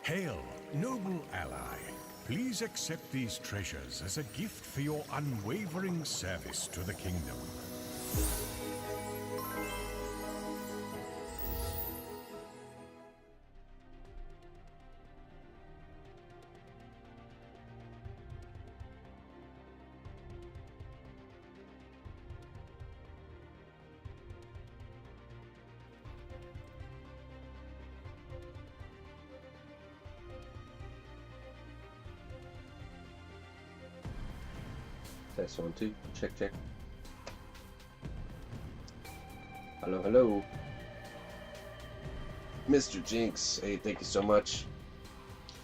Hail, noble ally. Please accept these treasures as a gift for your unwavering service to the kingdom. Test 1, 2. Check, check. Hello, hello. Mr. Jinx, hey, thank you so much.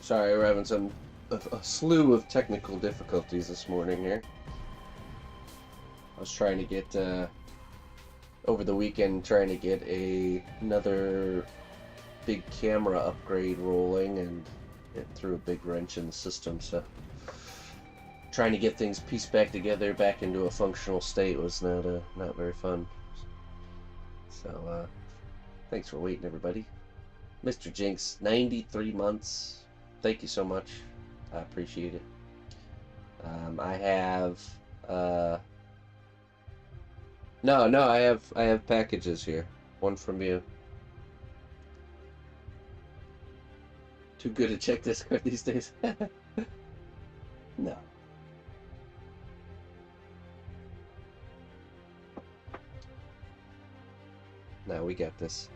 Sorry, we're having a slew of technical difficulties this morning here. I was trying to get, over the weekend, trying to get another big camera upgrade rolling, and it threw a big wrench in the system, so trying to get things pieced back together, back into a functional state was not very fun. So, thanks for waiting, everybody. Mr. Jinx, 93 months. Thank you so much. I appreciate it. I have, no, I have packages here. One from you. Too good to check Discord these days. No. No, we got this.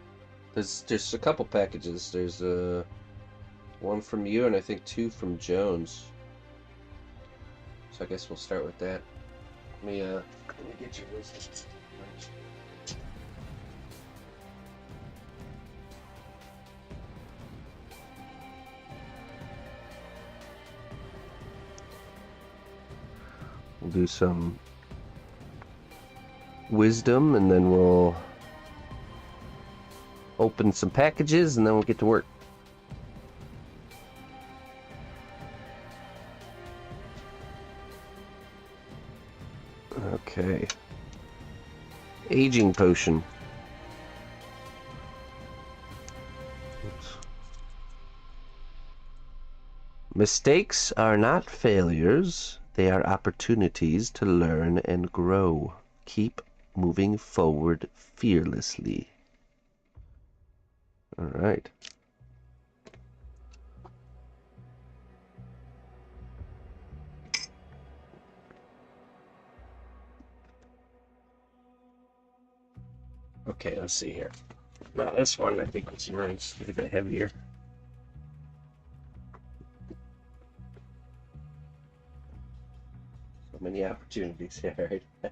There's just a couple packages. There's one from you and I think 2 from Jones. So I guess we'll start with that. Let me get your wisdom. We'll do some wisdom and then we'll open some packages and then we'll get to work. Okay. Aging potion. Oops. Mistakes are not failures. They are opportunities to learn and grow. Keep moving forward fearlessly. All right. Okay, let's see here. Now this one I think was nice, a bit heavier. So many opportunities here, right?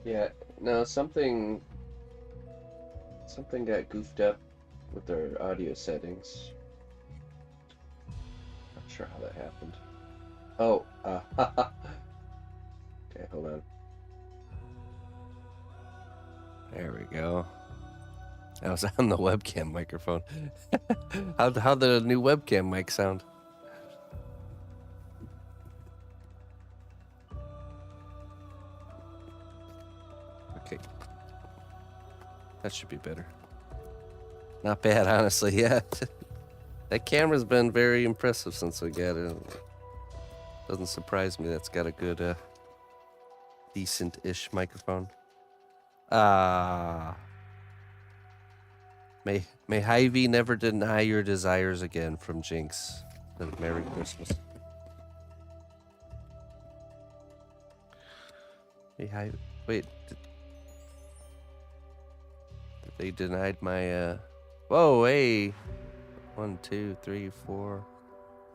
Yeah, no, something got goofed up with our audio settings. Not sure how that happened. Oh, okay, hold on. There we go. I was on the webcam microphone. How'd the new webcam mic sound? Okay. That should be better. Not bad, honestly, yeah. That camera's been very impressive since we got it. Doesn't surprise me that's got a good, decent-ish microphone. May Hy-Vee never deny your desires again from Jinx. And Merry Christmas. Hey, Hy-Vee. Wait. They denied my, Whoa, hey! 1, 2, 3, 4,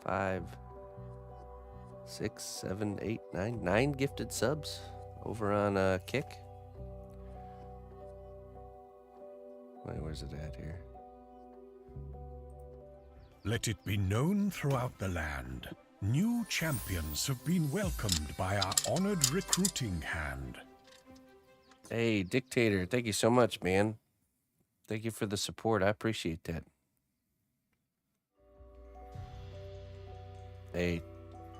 5, 6, 7, 8, 9. 9 gifted subs over on, Kick. Wait, where's it at here? Let it be known throughout the land. New champions have been welcomed by our honored recruiting hand. Hey, Dictator, thank you so much, man. Thank you for the support. I appreciate that. Hey,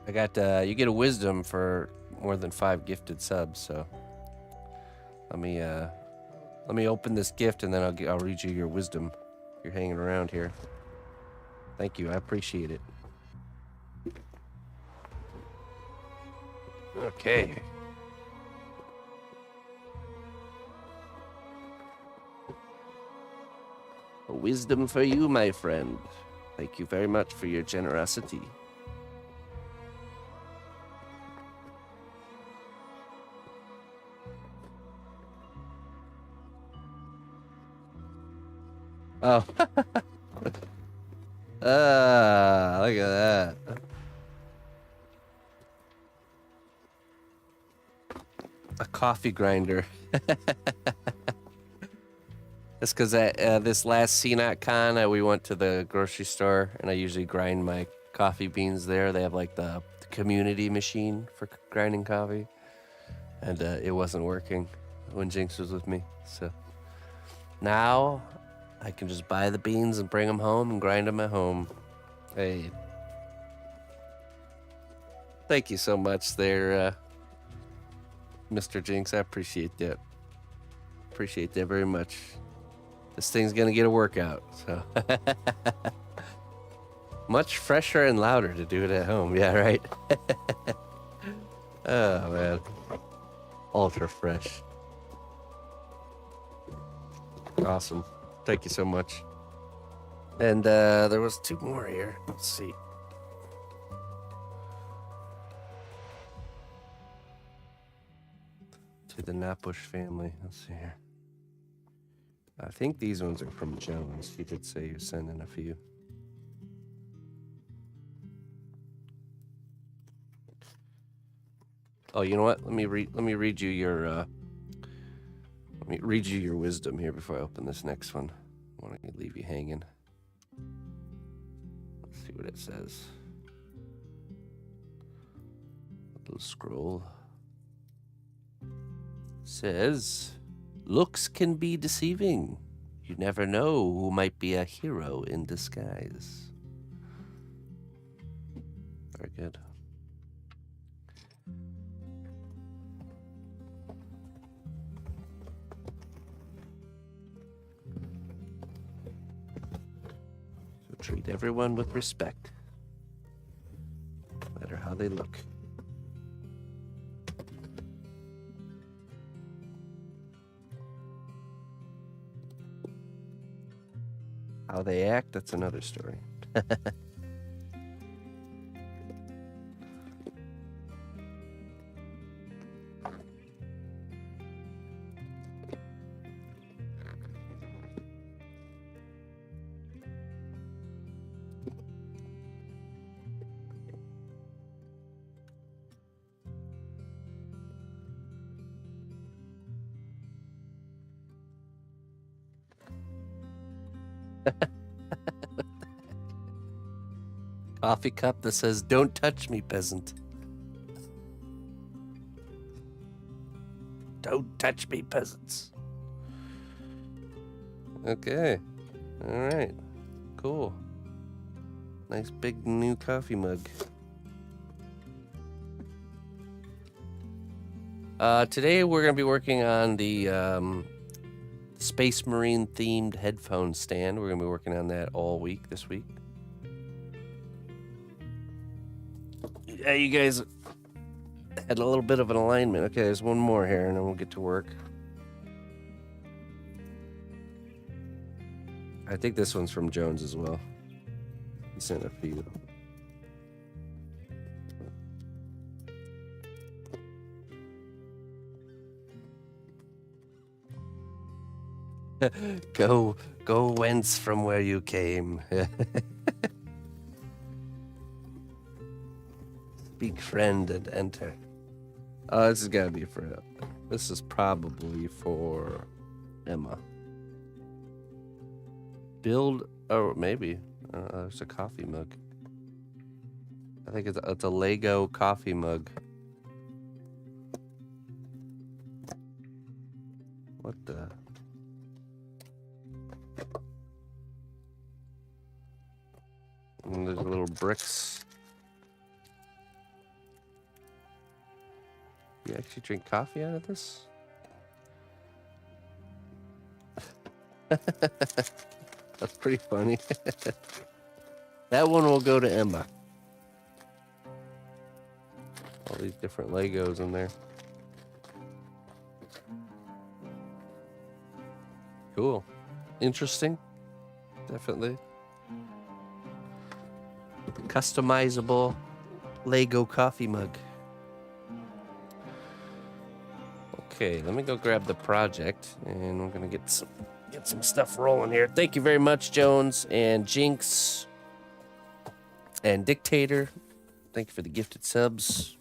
I got you get a wisdom for more than 5 gifted subs. So let me open this gift and then I'll read you your wisdom. You're hanging around here. Thank you. I appreciate it. Okay. A wisdom for you, my friend. Thank you very much for your generosity. Oh. Look at that. A coffee grinder. That's because this last cnotcon, we went to the grocery store, and I usually grind my coffee beans there. They have like the community machine for grinding coffee, and it wasn't working when Jinx was with me. So now I can just buy the beans and bring them home and grind them at home. Hey, thank you so much there, Mr. Jinx. I appreciate that. Appreciate that very much. This thing's gonna get a workout, so. Much fresher and louder to do it at home. Yeah, right? Oh, man. Ultra fresh. Awesome. Thank you so much. And there was 2 more here. Let's see. To the cnotbusch family. Let's see here. I think these ones are from Jones. He did say he was sending a few. Oh, you know what? Let me read you your wisdom here before I open this next one. I want to leave you hanging. Let's see what it says. A little scroll. It says, looks can be deceiving. You never know who might be a hero in disguise. Very good. So treat everyone with respect, no matter how they look. How they act, that's another story. Coffee cup that says, "Don't touch me, peasant." Don't touch me, peasants. Okay. All right. Cool. Nice big new coffee mug. Today we're going to be working on the Space Marine themed headphone stand. We're going to be working on that all week this week. Yeah, you guys had a little bit of an alignment. Okay, there's one more here, and then we'll get to work. I think this one's from Jones as well. He sent a few. Go whence from where you came. Speak friend and enter. Oh, this has got to be for... This is probably for Emma. Build... Oh, maybe. There's a coffee mug. I think it's a Lego coffee mug. What the... And there's little bricks. actually drink coffee out of this? That's pretty funny. That one will go to Emma. All these different Legos in there. Cool. Interesting. Definitely. Customizable Lego coffee mug. Okay, let me go grab the project, and we're gonna get some stuff rolling here. Thank you very much, Jones and Jinx and Dictator. Thank you for the gifted subs.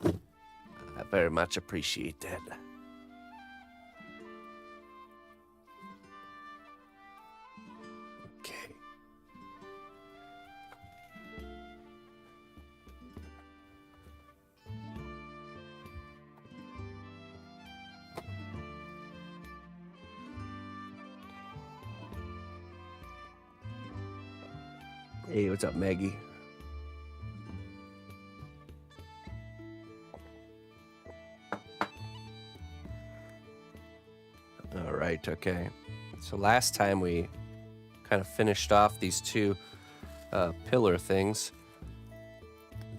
I very much appreciate that. Okay. Hey, what's up, Maggie? All right, okay. So last time we kind of finished off these two pillar things.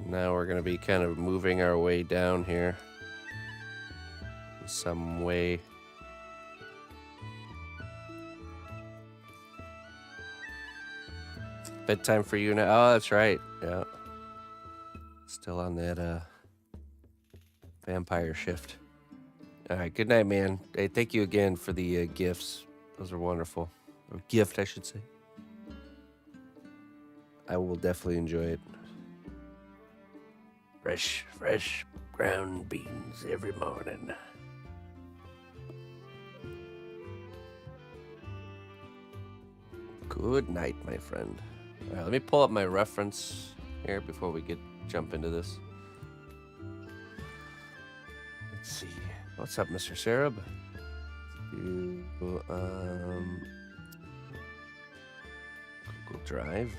Now we're going to be kind of moving our way down here in some way. Bedtime for you now. Oh, that's right. Yeah. Still on that vampire shift. All right. Good night, man. Hey, thank you again for the gifts. Those are wonderful. Or gift, I should say. I will definitely enjoy it. Fresh ground beans every morning. Good night, my friend. All right, let me pull up my reference here before we jump into this. Let's see. What's up, Mr. Sarab? Google Drive.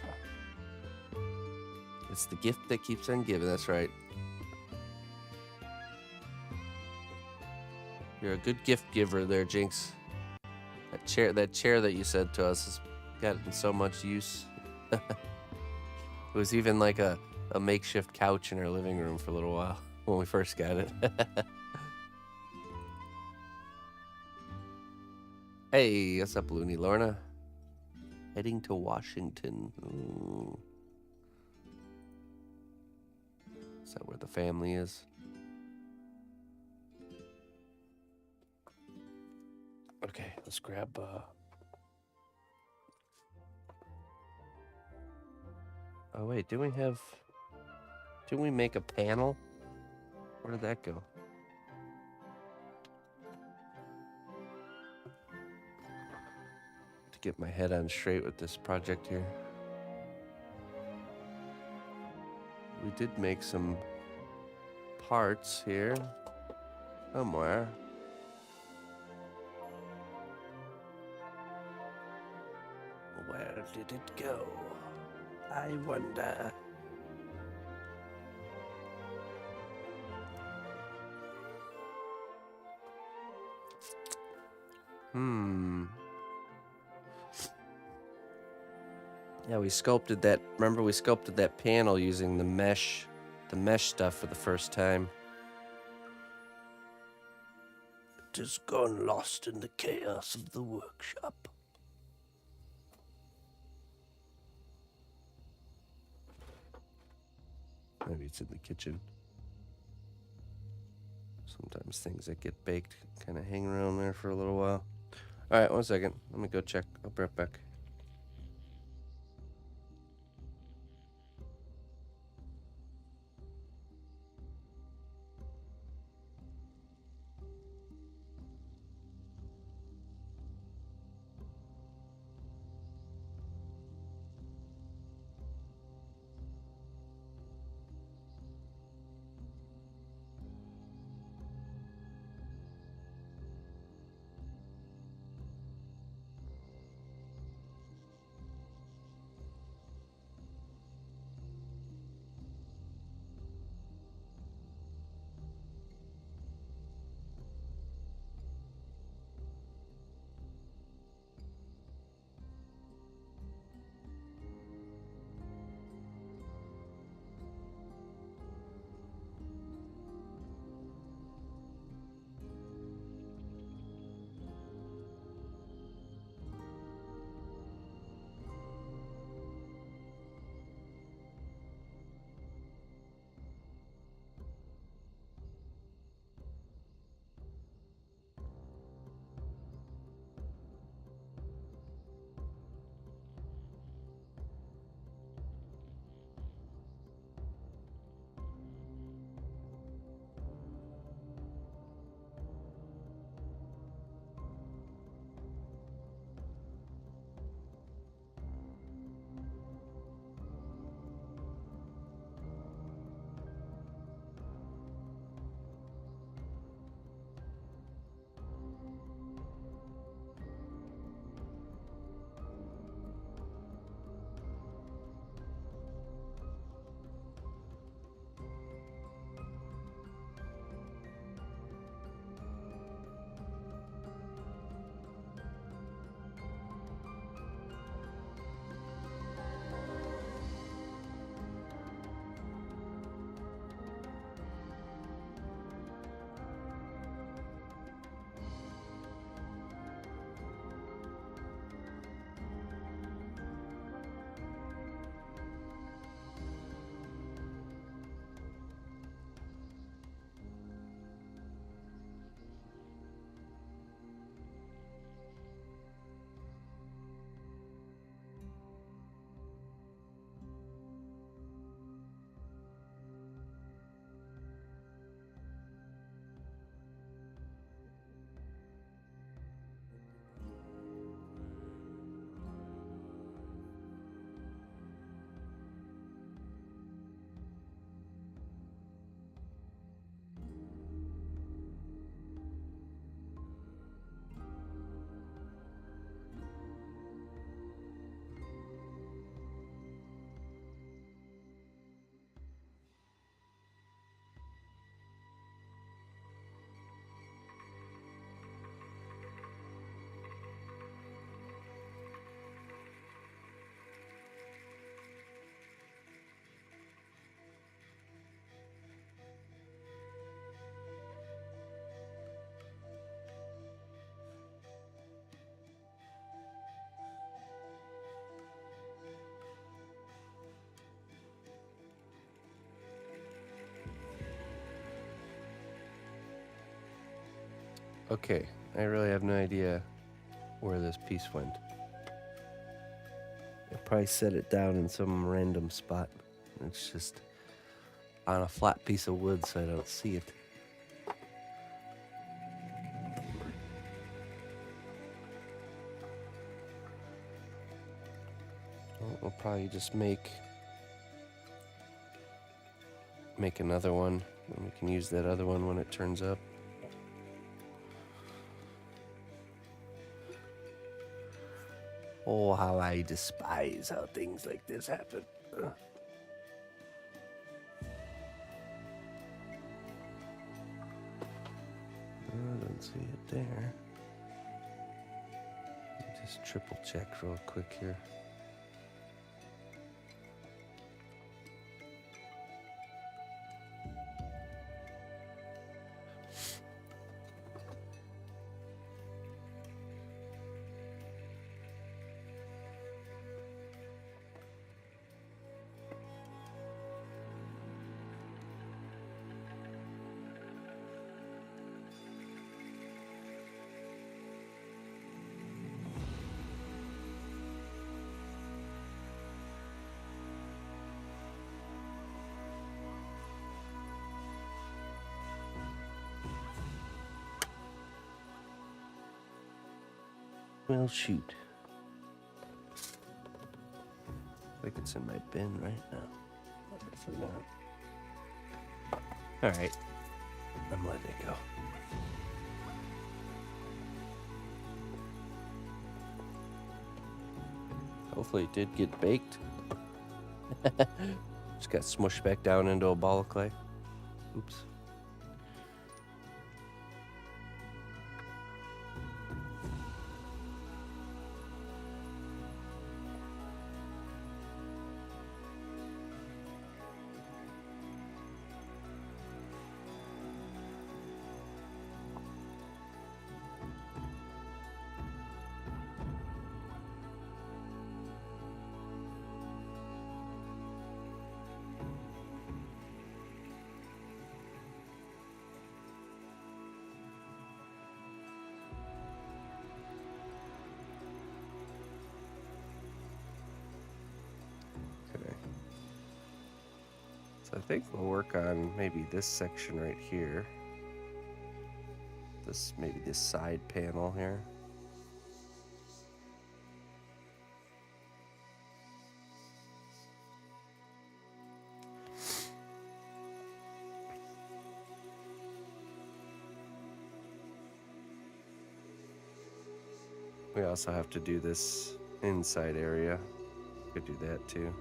It's the gift that keeps on giving. That's right. You're a good gift giver there, Jinx. That chair that you said to us has gotten so much use. It was even like a makeshift couch in our living room for a little while when we first got it. Hey, what's up, Looney Lorna? Heading to Washington. Ooh. Is that where the family is? Okay, let's grab Oh wait, didn't we make a panel? Where did that go? To get my head on straight with this project here. We did make some parts here somewhere. Where did it go? I wonder. Yeah, we sculpted that. Remember, we sculpted that panel using the mesh stuff for the first time. It has gone lost in the chaos of the workshop. Maybe it's in the kitchen. Sometimes things that get baked kind of hang around there for a little while. All right, 1 second. Let me go check. I'll be right back. Okay, I really have no idea where this piece went. I probably set it down in some random spot. It's just on a flat piece of wood, so I don't see it. We'll probably just make another one, and we can use that other one when it turns up. Oh, how I despise how things like this happen. I don't see it there. Just triple check real quick here. Well, shoot. I think it's in my bin right now. Definitely not. Alright. I'm letting it go. Hopefully it did get baked. Just got smushed back down into a ball of clay. Oops. So I think we'll work on maybe this section right here. Maybe this side panel here. We also have to do this inside area. Could do that too.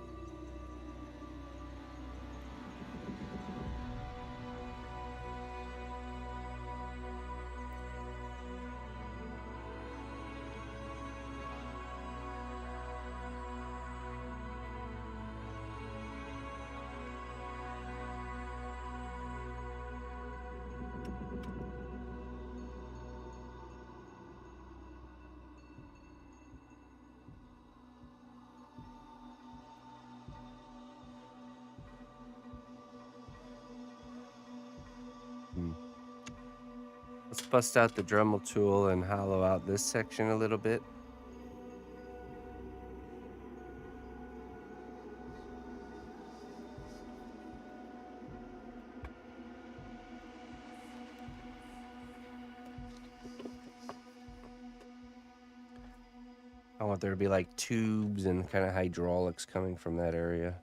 Let's bust out the Dremel tool and hollow out this section a little bit. I want there to be like tubes and kind of hydraulics coming from that area.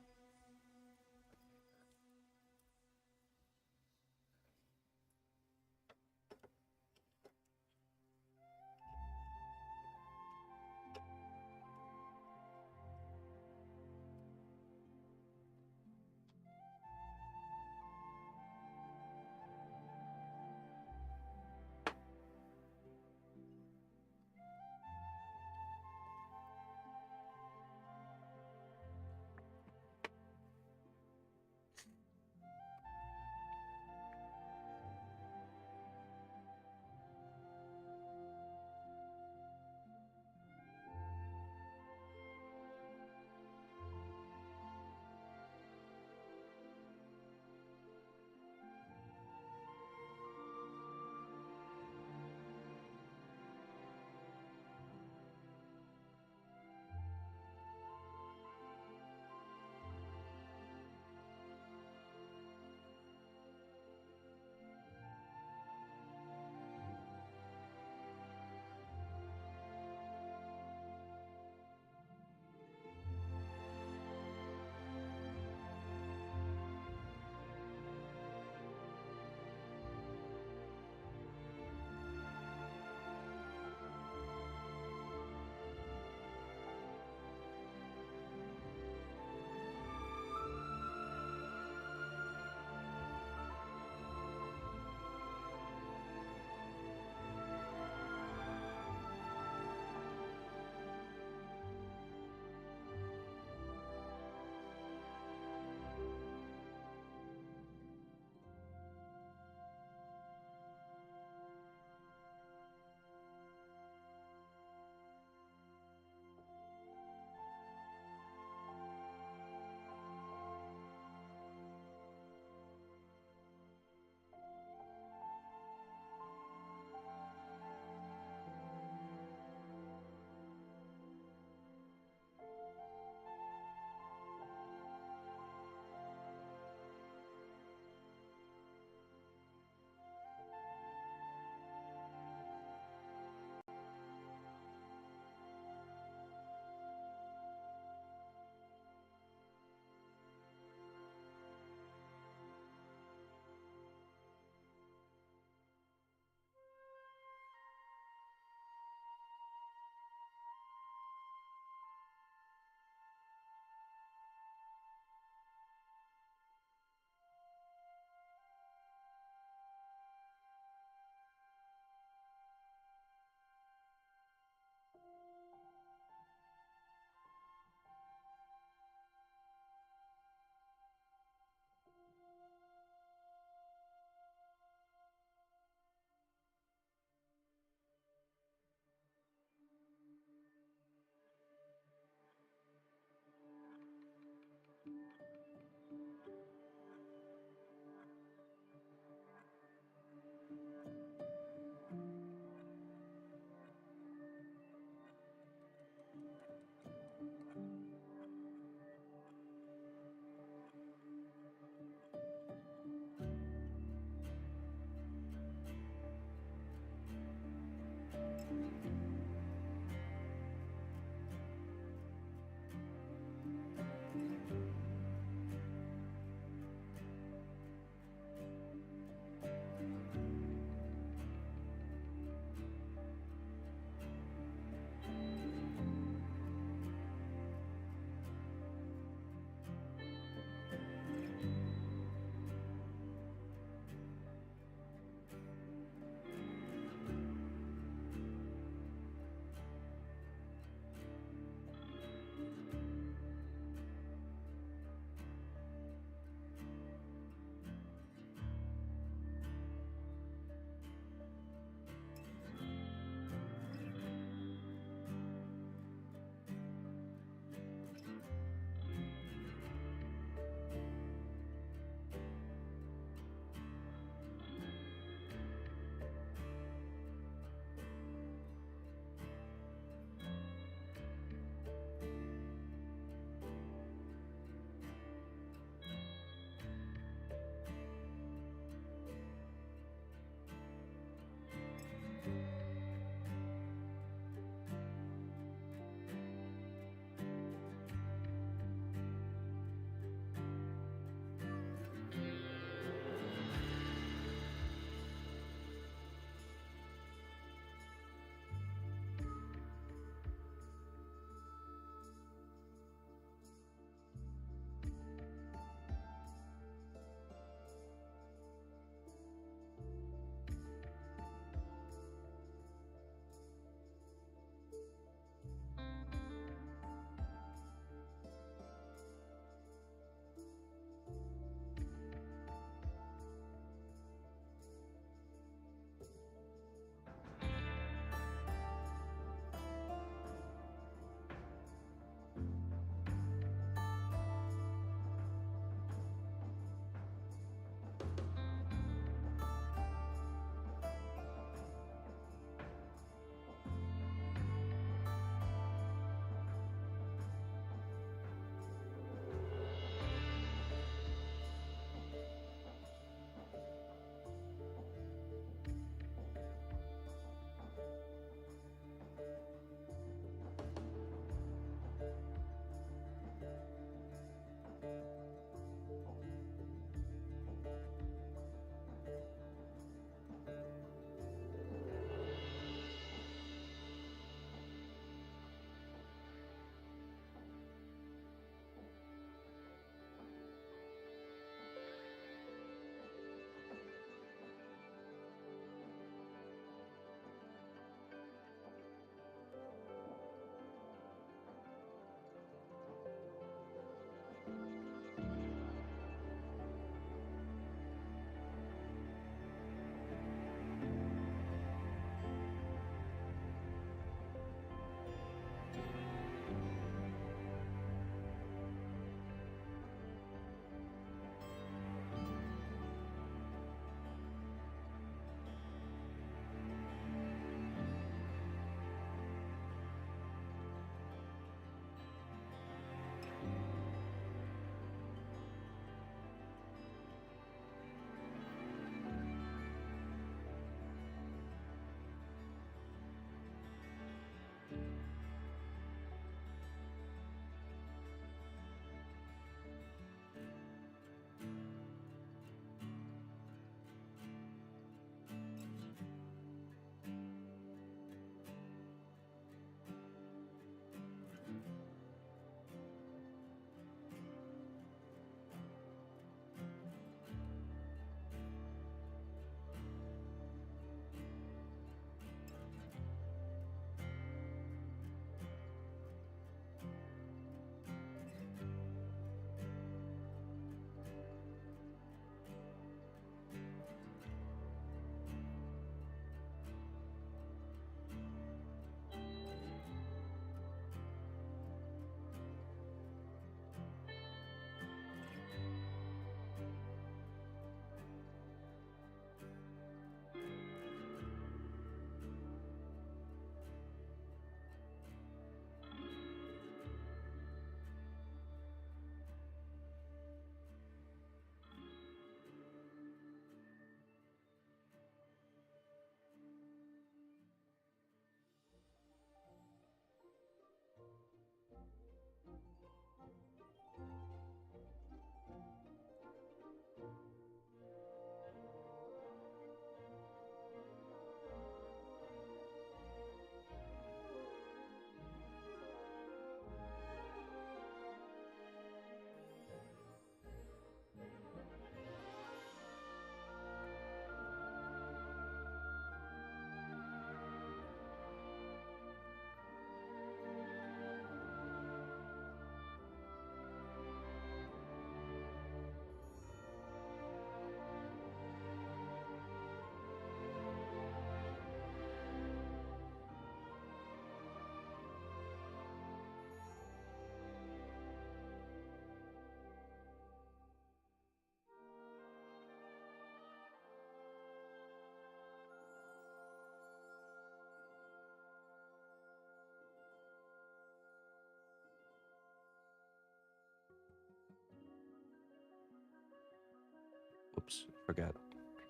forgot.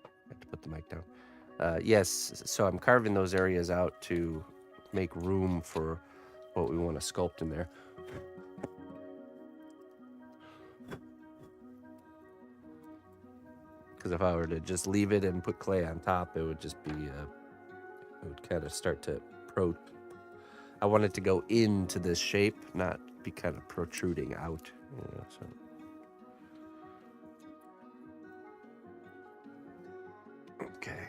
I had to put the mic down. Yes, so I'm carving those areas out to make room for what we want to sculpt in there. Because if I were to just leave it and put clay on top, it would just be, it would kind of start to I want it to go into this shape, not be kind of protruding out, you know, so. Okay.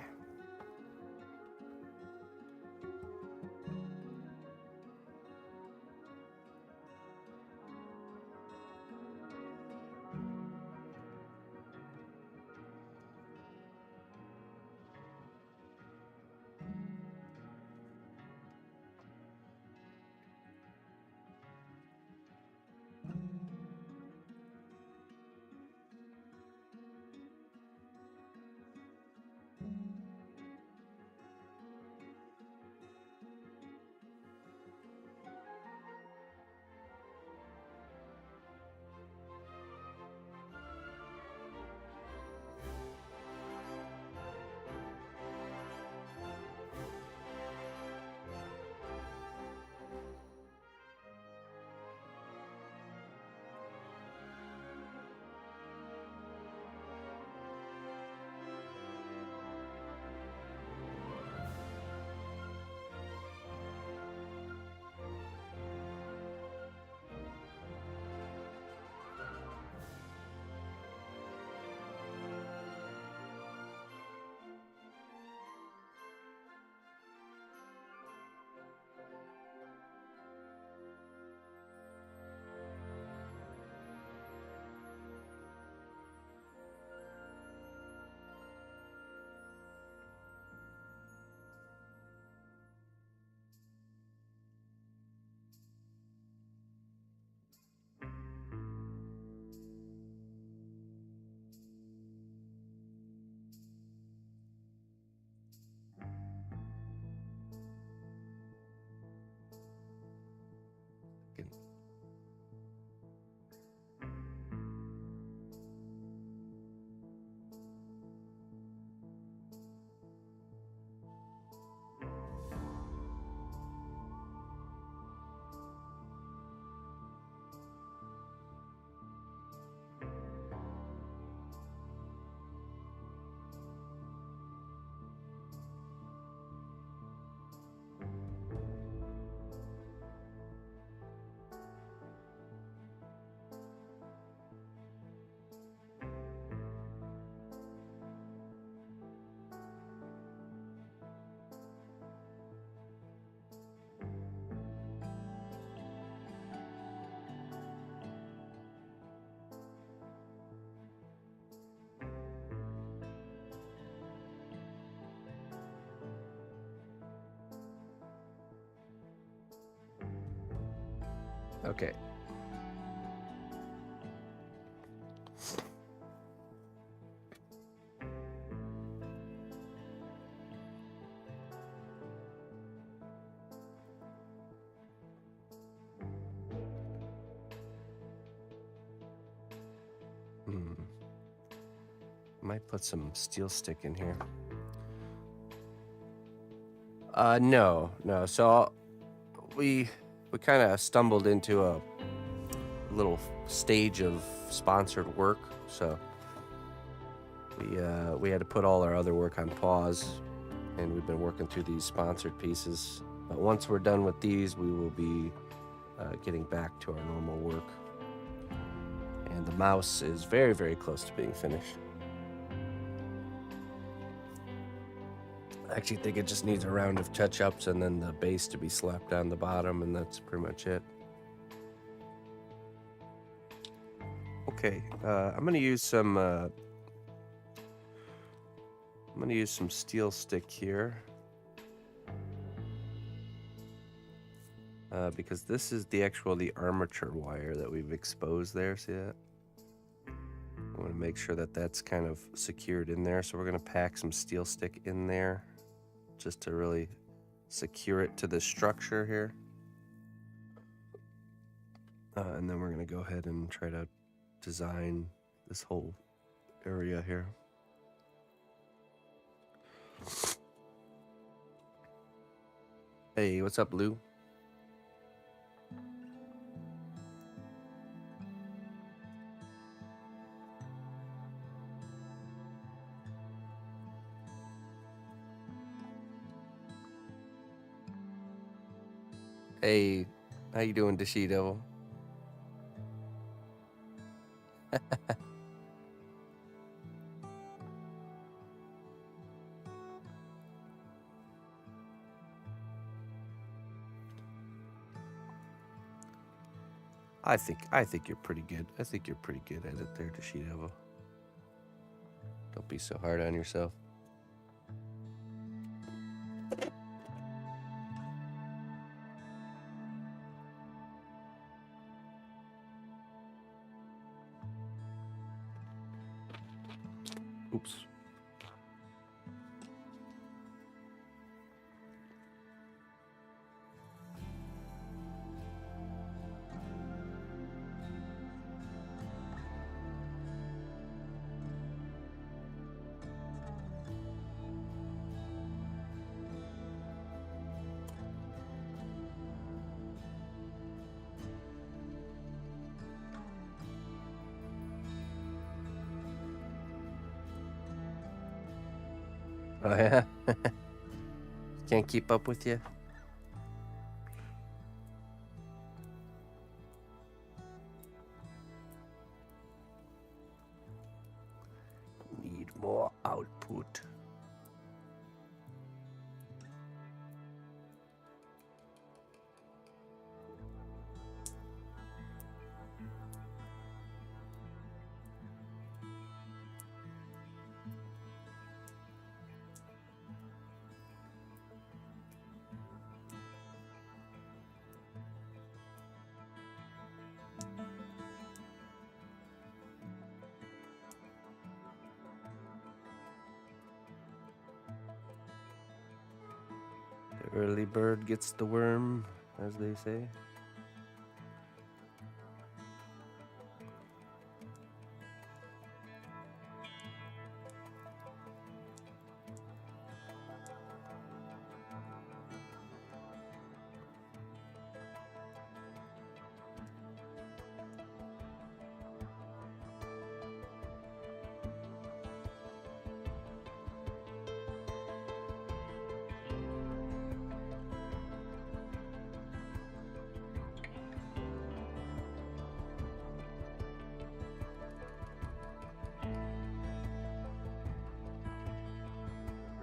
Okay. Might put some steel stick in here. No. So we kind of stumbled into a little stage of sponsored work, so we had to put all our other work on pause, and we've been working through these sponsored pieces. But once we're done with these, we will be getting back to our normal work. And the mouse is very, very close to being finished. I actually think it just needs a round of touch-ups and then the base to be slapped on the bottom, and that's pretty much it. Okay, I'm gonna use some steel stick here, because this is the armature wire that we've exposed there. See that? I want to make sure that that's kind of secured in there, so we're gonna pack some steel stick in there just to really secure it to the structure here. And then we're gonna go ahead and try to design this whole area here. Hey, what's up, Lou? Hey, how you doing, Dashi Devil? I think you're pretty good. I think you're pretty good at it there, Dashi Devil. Don't be so hard on yourself. Oops. Oh yeah? Can't keep up with you? Need more output. The early bird gets the worm, as they say.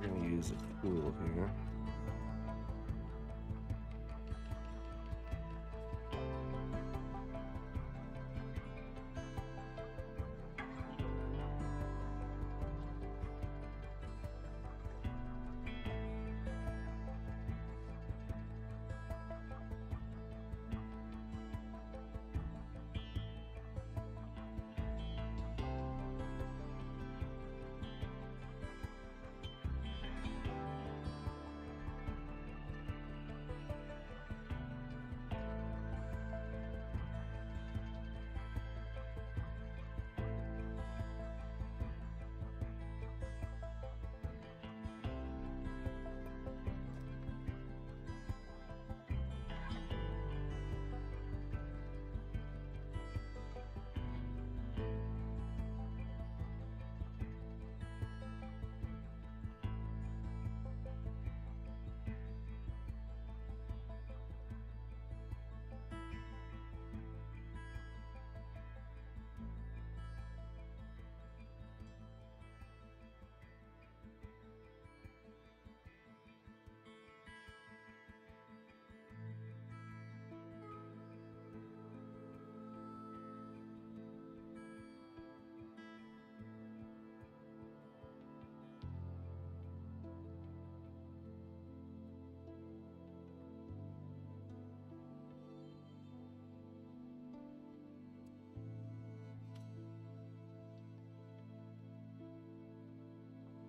We're gonna use a tool here.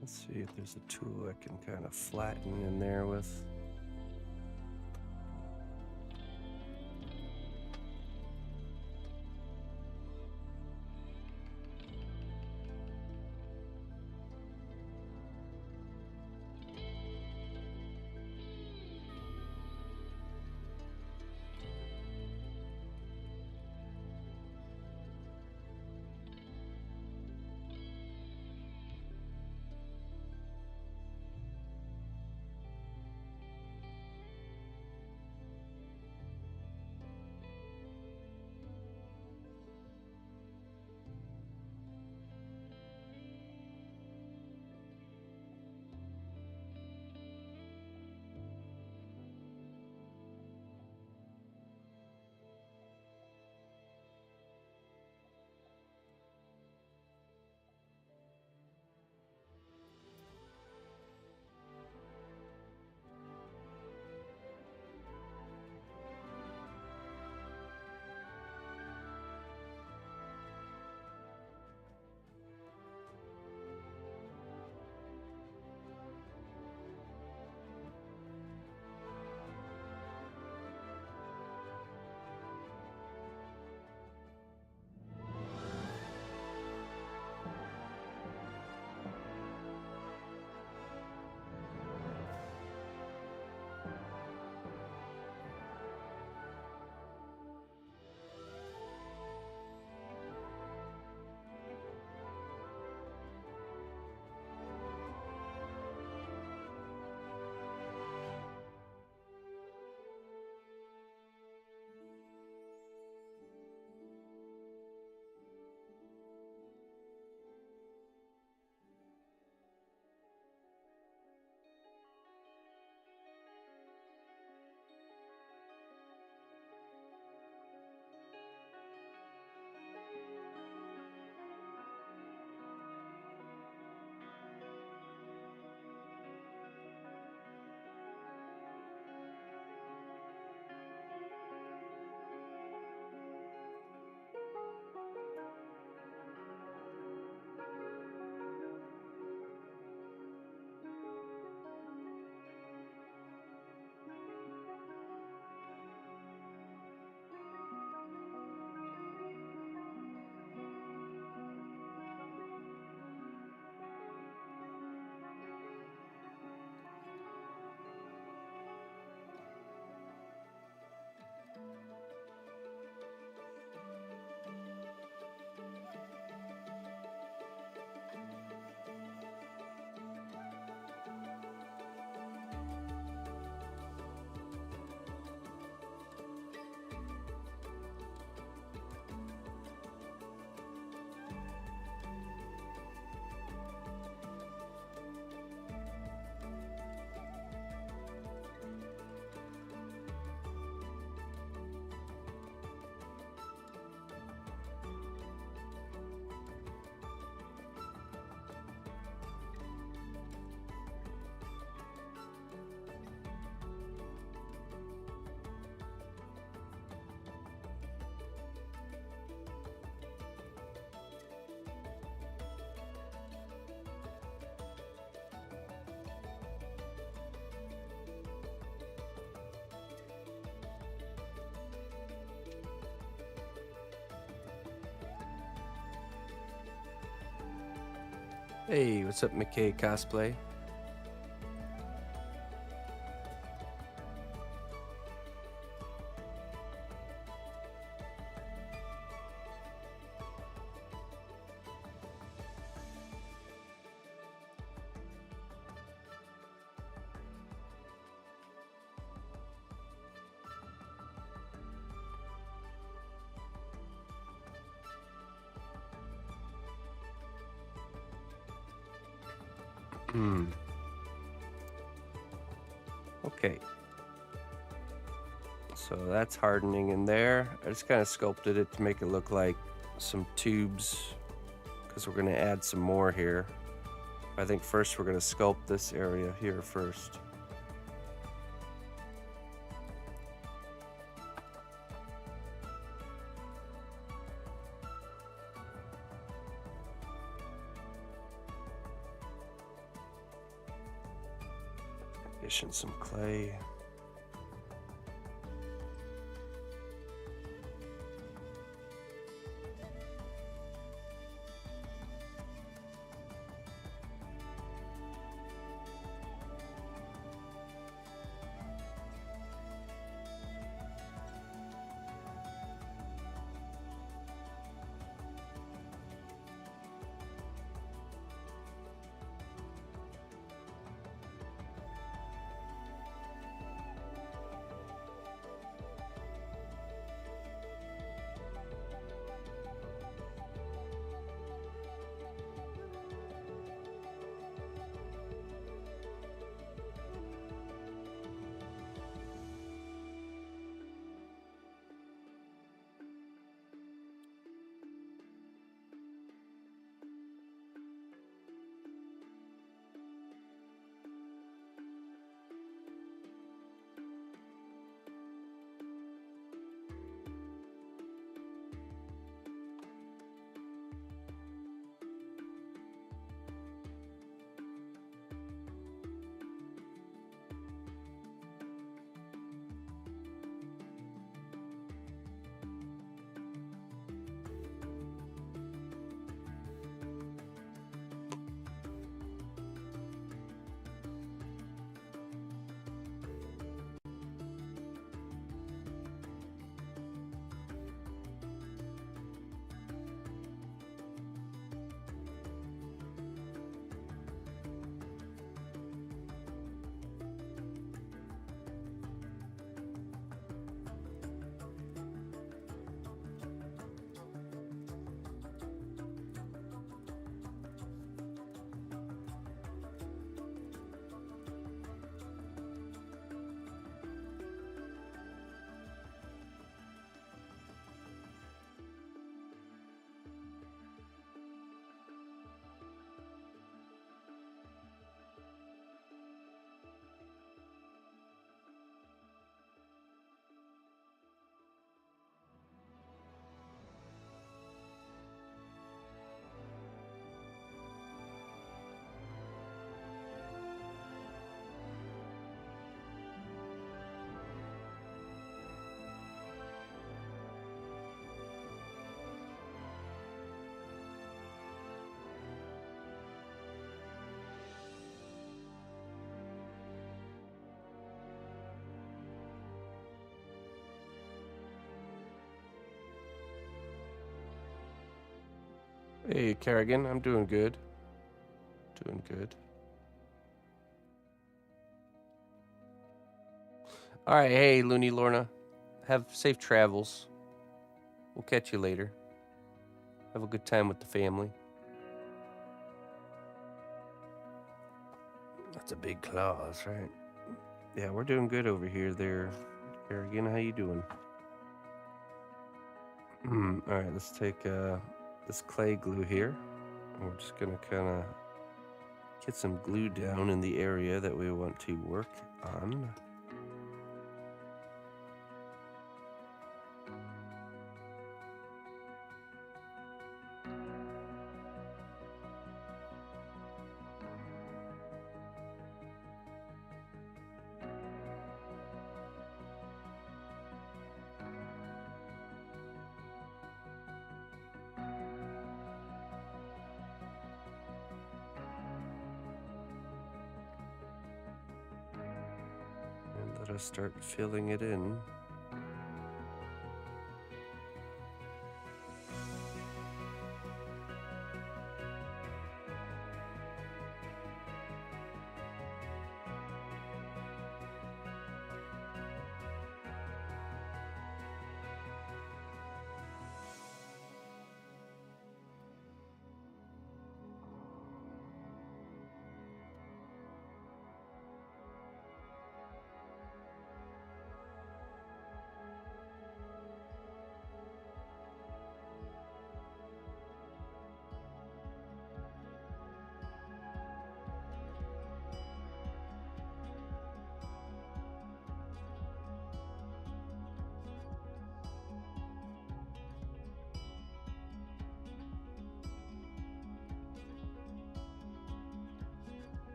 Let's see if there's a tool I can kind of flatten in there with. Hey, what's up, McKay Cosplay? Okay. So that's hardening in there. I just kind of sculpted it to make it look like some tubes because we're going to add some more here. I think first we're going to sculpt this area here first. Addition some clay. Hey, Kerrigan, I'm doing good. Doing good. All right, hey, Looney Lorna. Have safe travels. We'll catch you later. Have a good time with the family. That's a big claws, right? Yeah, we're doing good over here there. Kerrigan, how you doing? All right, let's take this clay glue here. We're just gonna kind of get some glue down in the area that we want to work on. Let us start filling it in.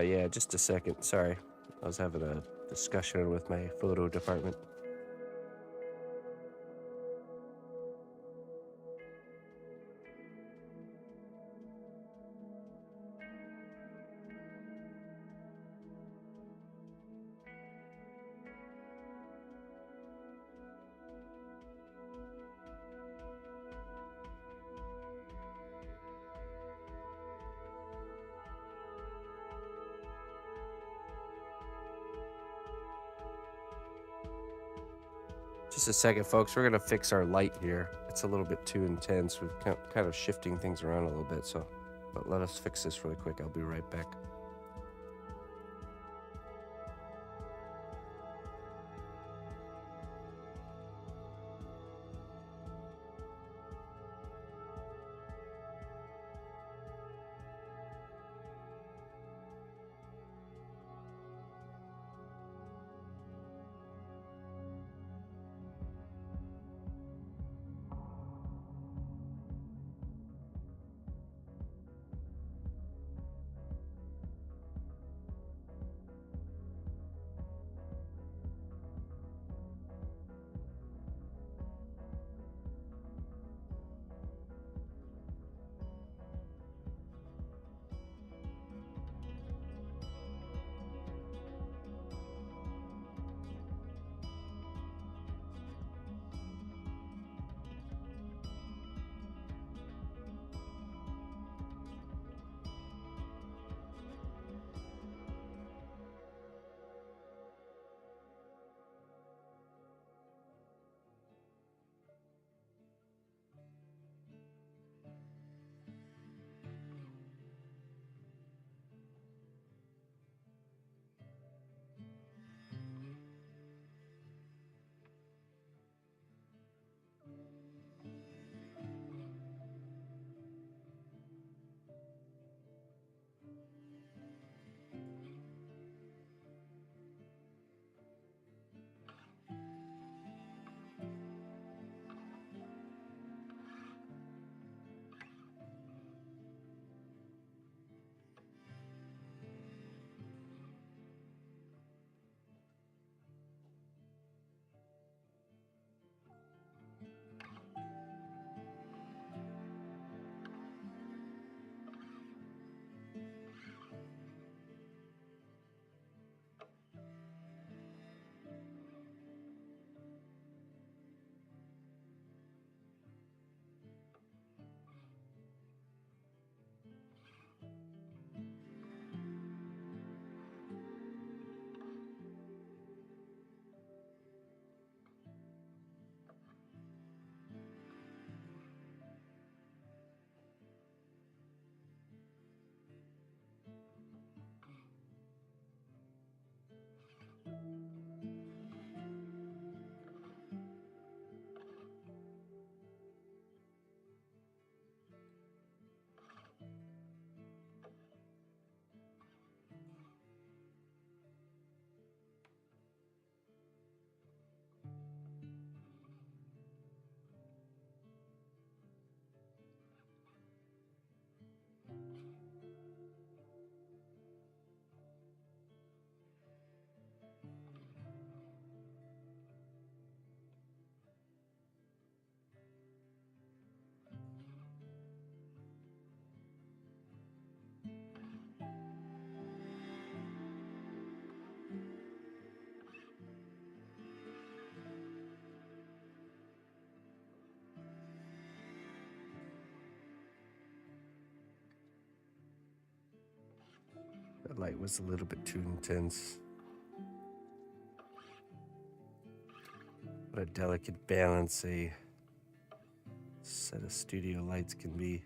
Yeah, just a second. Sorry. I was having a discussion with my photo department. Just a second, folks. We're going to fix our light here. It's a little bit too intense. We're kind of shifting things around a little bit, but let us fix this really quick. I'll be right back. The light was a little bit too intense. What a delicate balance a set of studio lights can be.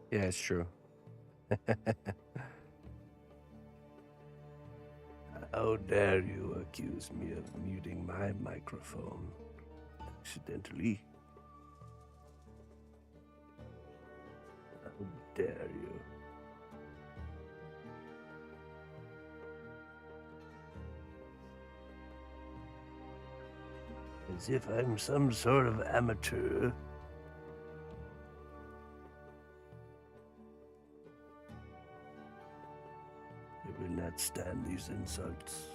Yeah, it's true. How dare you accuse me of muting my microphone accidentally? How dare you? As if I'm some sort of amateur. I will not stand these insults.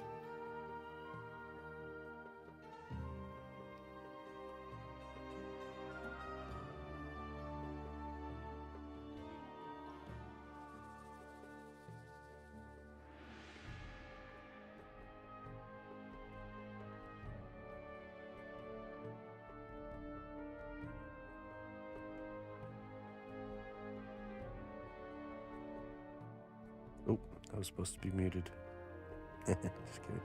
Oh, I was supposed to be muted. Just kidding.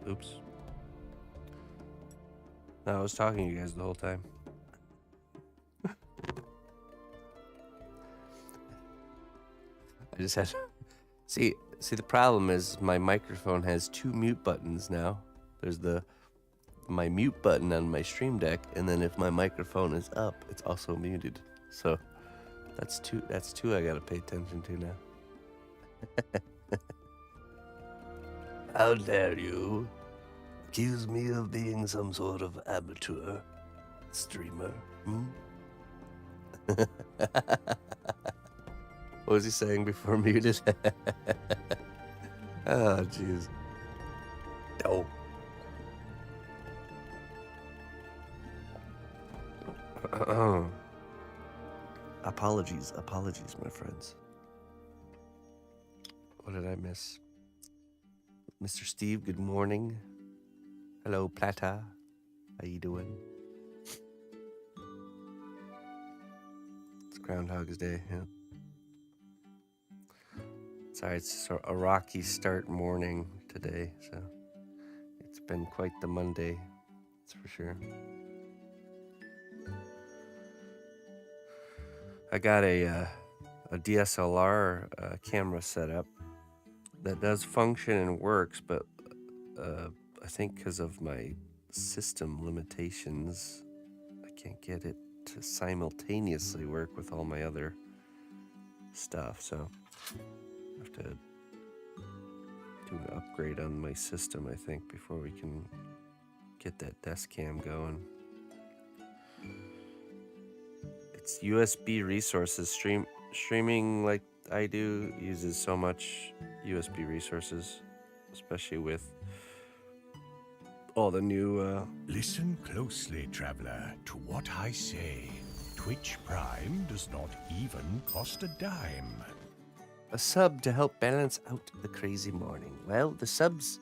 Oops. No, I was talking to you guys the whole time. I just had to... See, the problem is my microphone has 2 mute buttons now. There's my mute button on my Stream Deck, and then if my microphone is up, it's also muted. So that's two I gotta pay attention to now. How dare you accuse me of being some sort of amateur streamer? What was he saying before muted? Oh, jeez. Oh. Apologies, my friends. What did I miss? Mr. Steve, good morning. Hello, Plata. How you doing? It's Groundhog's Day, yeah. Sorry, it's a rocky start morning today, so it's been quite the Monday, that's for sure. I got a DSLR camera set up that does function and works, but I think because of my system limitations, I can't get it to simultaneously work with all my other stuff, so I have to do an upgrade on my system, I think, before we can get that desk cam going. It's USB resources. Streaming like I do uses so much USB resources, especially with all the new... Listen closely, traveler, to what I say. Twitch Prime does not even cost a dime. A sub to help balance out the crazy morning. Well, the subs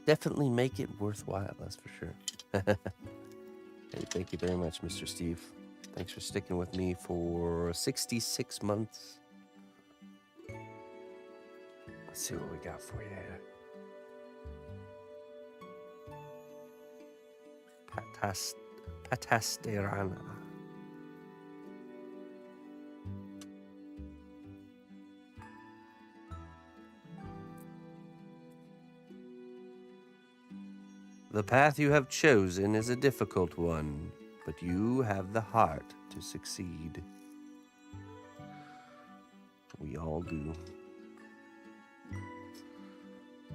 definitely make it worthwhile, that's for sure. Hey, thank you very much, Mr. Steve. Thanks for sticking with me for 66 months. Let's see what we got for you here. Patasterana. The path you have chosen is a difficult one, but you have the heart to succeed. We all do.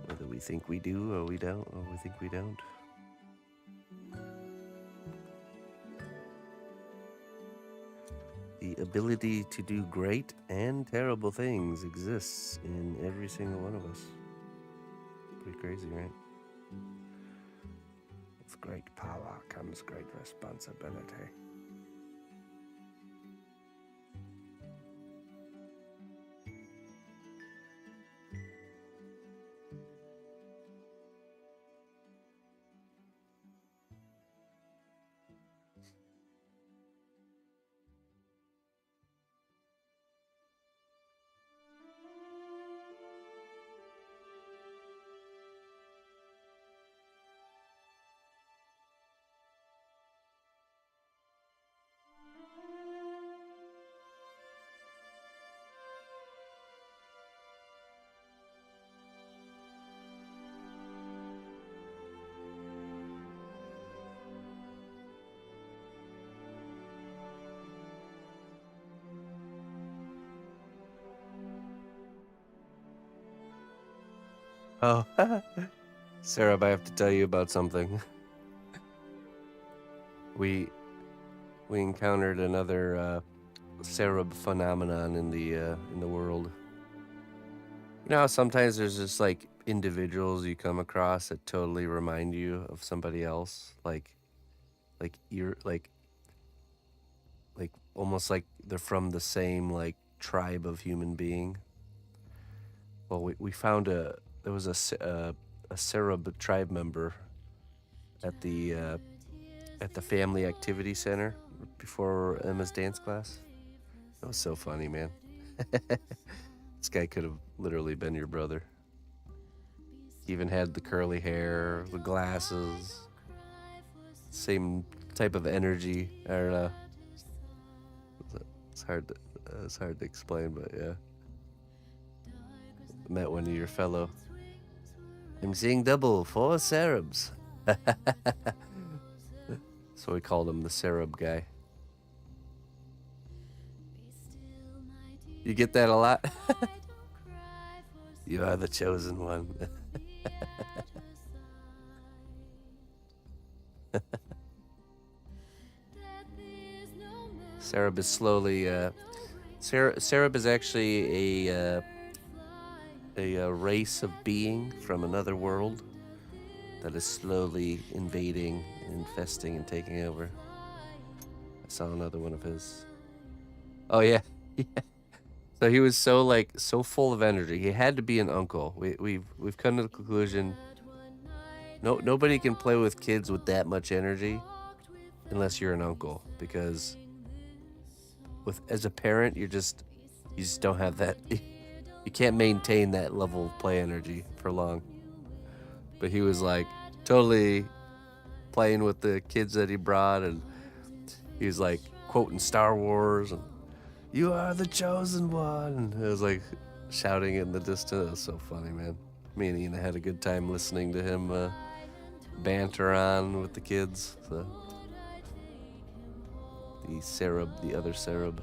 Whether we think we do or we don't, or we think we don't. The ability to do great and terrible things exists in every single one of us. Pretty crazy, right? With great power comes great responsibility. Oh, Sarah, I have to tell you about something. We encountered another Cerub phenomenon in the world. You know how sometimes there's just like individuals you come across that totally remind you of somebody else, like you're like almost like they're from the same like tribe of human being. Well, we found there was a Cerub tribe member at the family activity center before Emma's dance class. That was so funny, man. This guy could have literally been your brother. He even had the curly hair, the glasses, same type of energy. I don't know. It's hard to explain, but yeah. Met one of your fellow. I'm seeing double 4 Cerubs. So we called him the Cerub guy. You get that a lot? You are the chosen one. Cerub is slowly. Cerub is actually a race of being from another world that is slowly invading, infesting, and taking over. I saw another one of his. Oh yeah, yeah. So he was so full of energy. He had to be an uncle. We've come to the conclusion. Nobody can play with kids with that much energy, unless you're an uncle, because as a parent, you just don't have that. You can't maintain that level of play energy for long. But he was like totally playing with the kids that he brought, and he was like quoting Star Wars and "You are the chosen one." And it was like shouting it in the distance. It was so funny, man. Me and Ina had a good time listening to him banter on with the kids. So. The other Cerub.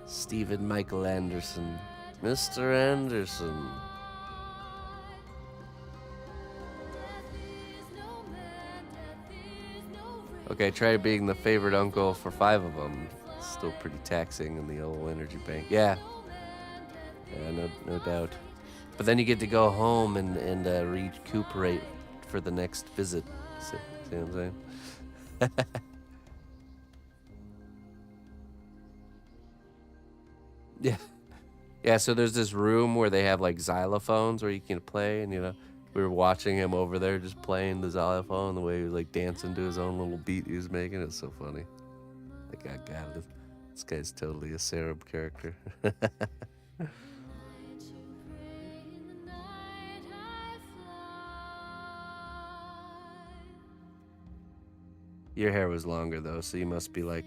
Stephen Michael Anderson. Mr. Anderson. Okay, try being the favorite uncle for 5 of them. It's still pretty taxing in the old energy bank. Yeah. Yeah, no doubt. But then you get to go home and recuperate for the next visit. See what I'm saying? Yeah. Yeah, so there's this room where they have like xylophones where you can play, and we were watching him over there just playing the xylophone, the way he was like dancing to his own little beat he was making. It's so funny. Like, I got it. This guy's totally a Cerub character. Your hair was longer though, so you must be like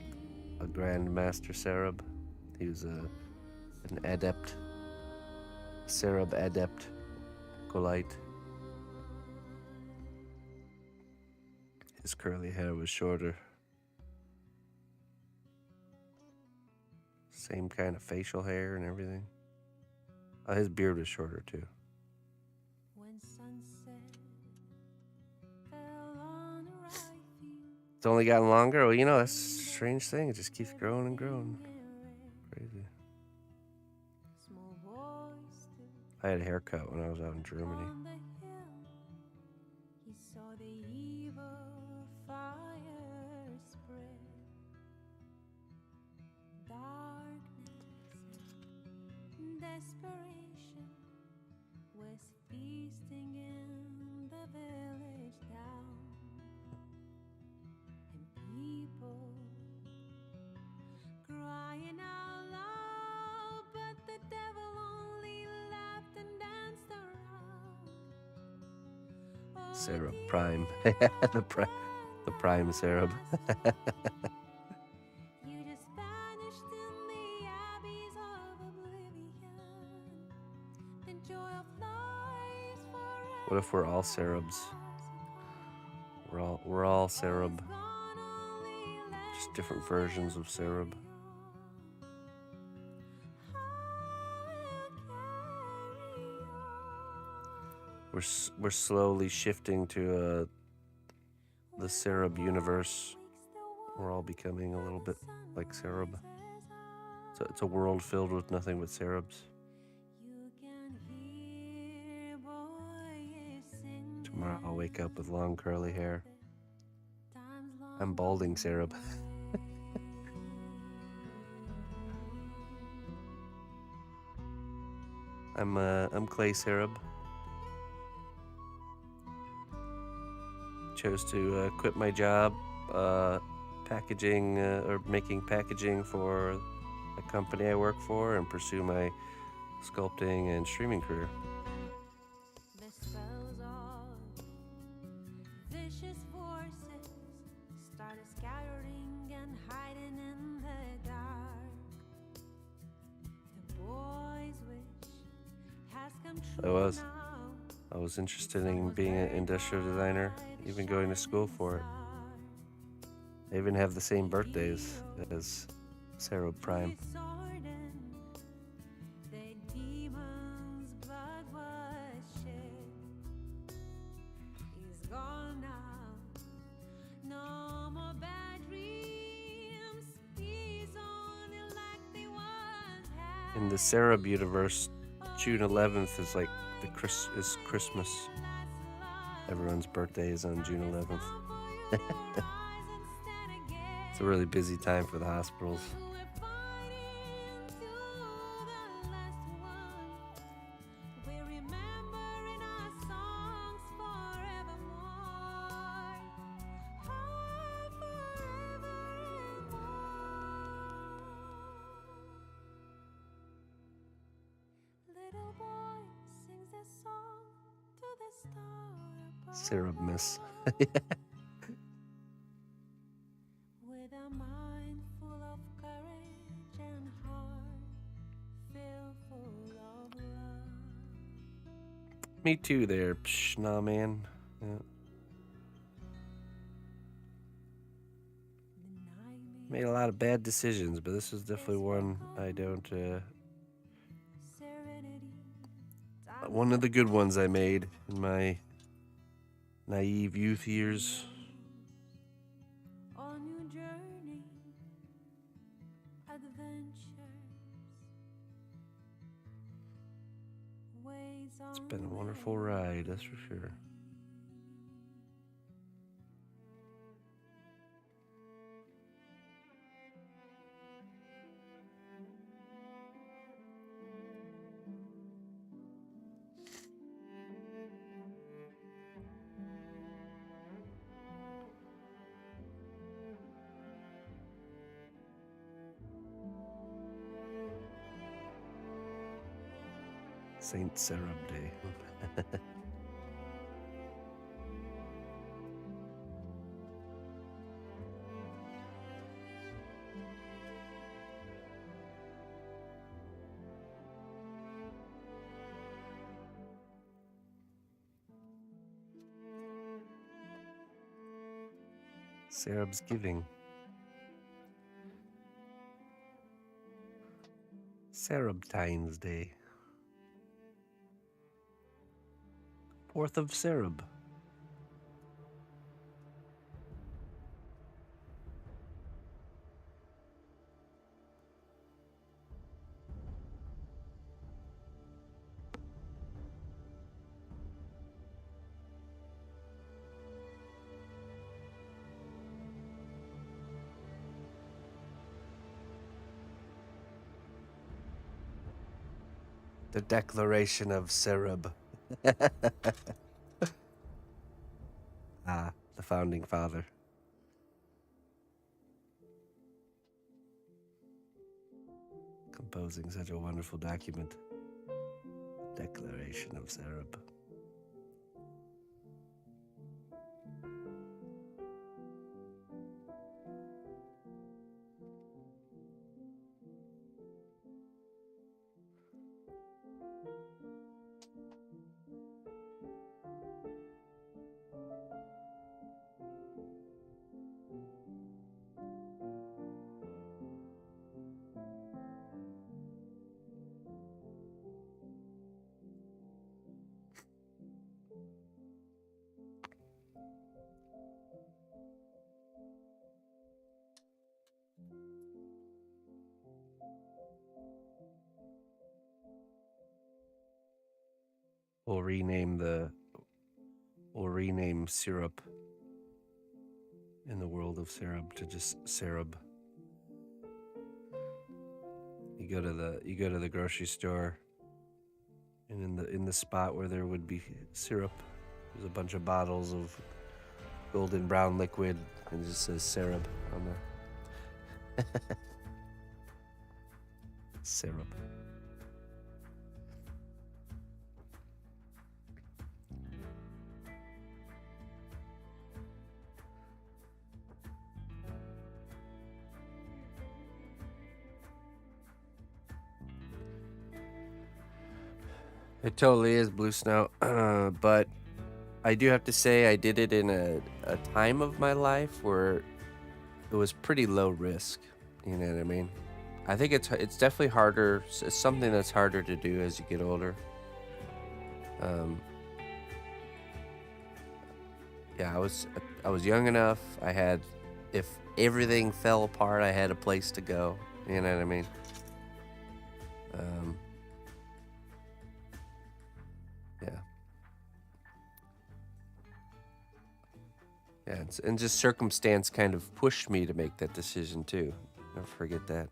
a Grandmaster Cerub. He was an adept, Cerub adept, Golite. His curly hair was shorter. Same kind of facial hair and everything. His beard was shorter too. It's only gotten longer. Well, that's a strange thing. It just keeps growing and growing. Crazy. I had a haircut when I was out in Germany. Cerub Prime. the Prime Cerub. What if we're all Cerubs? We're all Cerub. Just different versions of Cerub. We're slowly shifting to the Cerub universe. We're all becoming a little bit like Cerub. So it's a world filled with nothing but Cerubs. Tomorrow I'll wake up with long curly hair. I'm balding Cerub. I'm Clay Cerub. Chose to quit my job packaging or making packaging for the company I work for and pursue my sculpting and streaming career. The spells of vicious forces started scattering and hiding in the dark. The boy's wish has come true now. I was interested in being an industrial designer, even going to school for it. I even have the same birthdays as Sarah Prime. The demon's blood was shed. He's gone now. No more bad dreams. He's only like they once had. In the Sarab universe, June 11th is like is Christmas. Everyone's birthday is on June 11th. It's a really busy time for the hospitals. Sarab miss. With a mind full of courage and heart filled full of love. Me too there, psh, nah man. Yeah. Made a lot of bad decisions, but this is definitely one I don't, one of the good ones I made in my naive youth years. On your journey, adventures, ways It's been a wonderful ride, that's for sure. Saint Sarab Day. Sarab's giving. Sarabtine's Day. 4th of Sarab. The Declaration of Sarab. The founding father. Composing such a wonderful document. Declaration of Sarab. We'll rename syrup in the world of Sarab to just Sarab. You go to the grocery store, and in the spot where there would be syrup, there's a bunch of bottles of golden brown liquid, and it just says Sarab on there. Syrup. It totally is Blue Snow, but I do have to say I did it in a time of my life where it was pretty low risk. You know what I mean? I think it's definitely harder. It's something that's harder to do as you get older. Um, yeah, I was young enough. I had, if everything fell apart, I had a place to go. You know what I mean? Um, yeah. Yeah, and just circumstance kind of pushed me to make that decision too. Never forget that.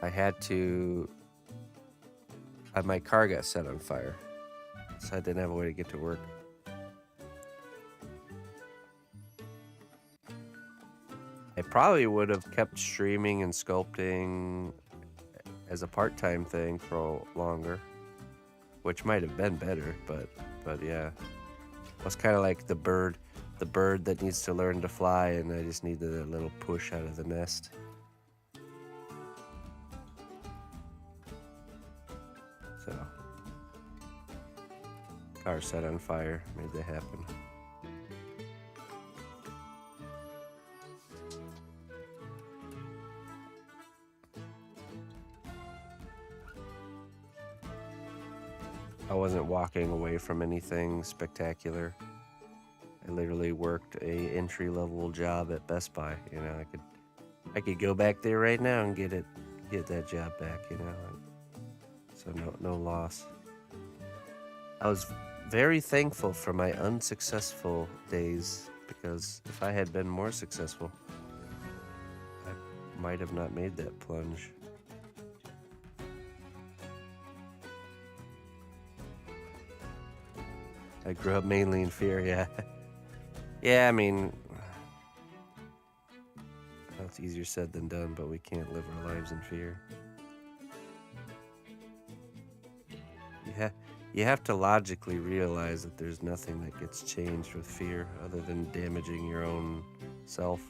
I had to. My car got set on fire, so I didn't have a way to get to work. I probably would have kept streaming and sculpting as a part-time thing for longer, which might have been better, but yeah. I was kind of like the bird that needs to learn to fly, and I just needed a little push out of the nest. So, car set on fire, made that happen. I wasn't walking away from anything spectacular. I literally worked a entry-level job at Best Buy. You know, I could go back there right now and get that job back. You know, so no loss. I was very thankful for my unsuccessful days, because if I had been more successful, I might have not made that plunge. I grew up mainly in fear, yeah. Yeah, I mean, that's easier said than done, but we can't live our lives in fear. You have to logically realize that there's nothing that gets changed with fear other than damaging your own self.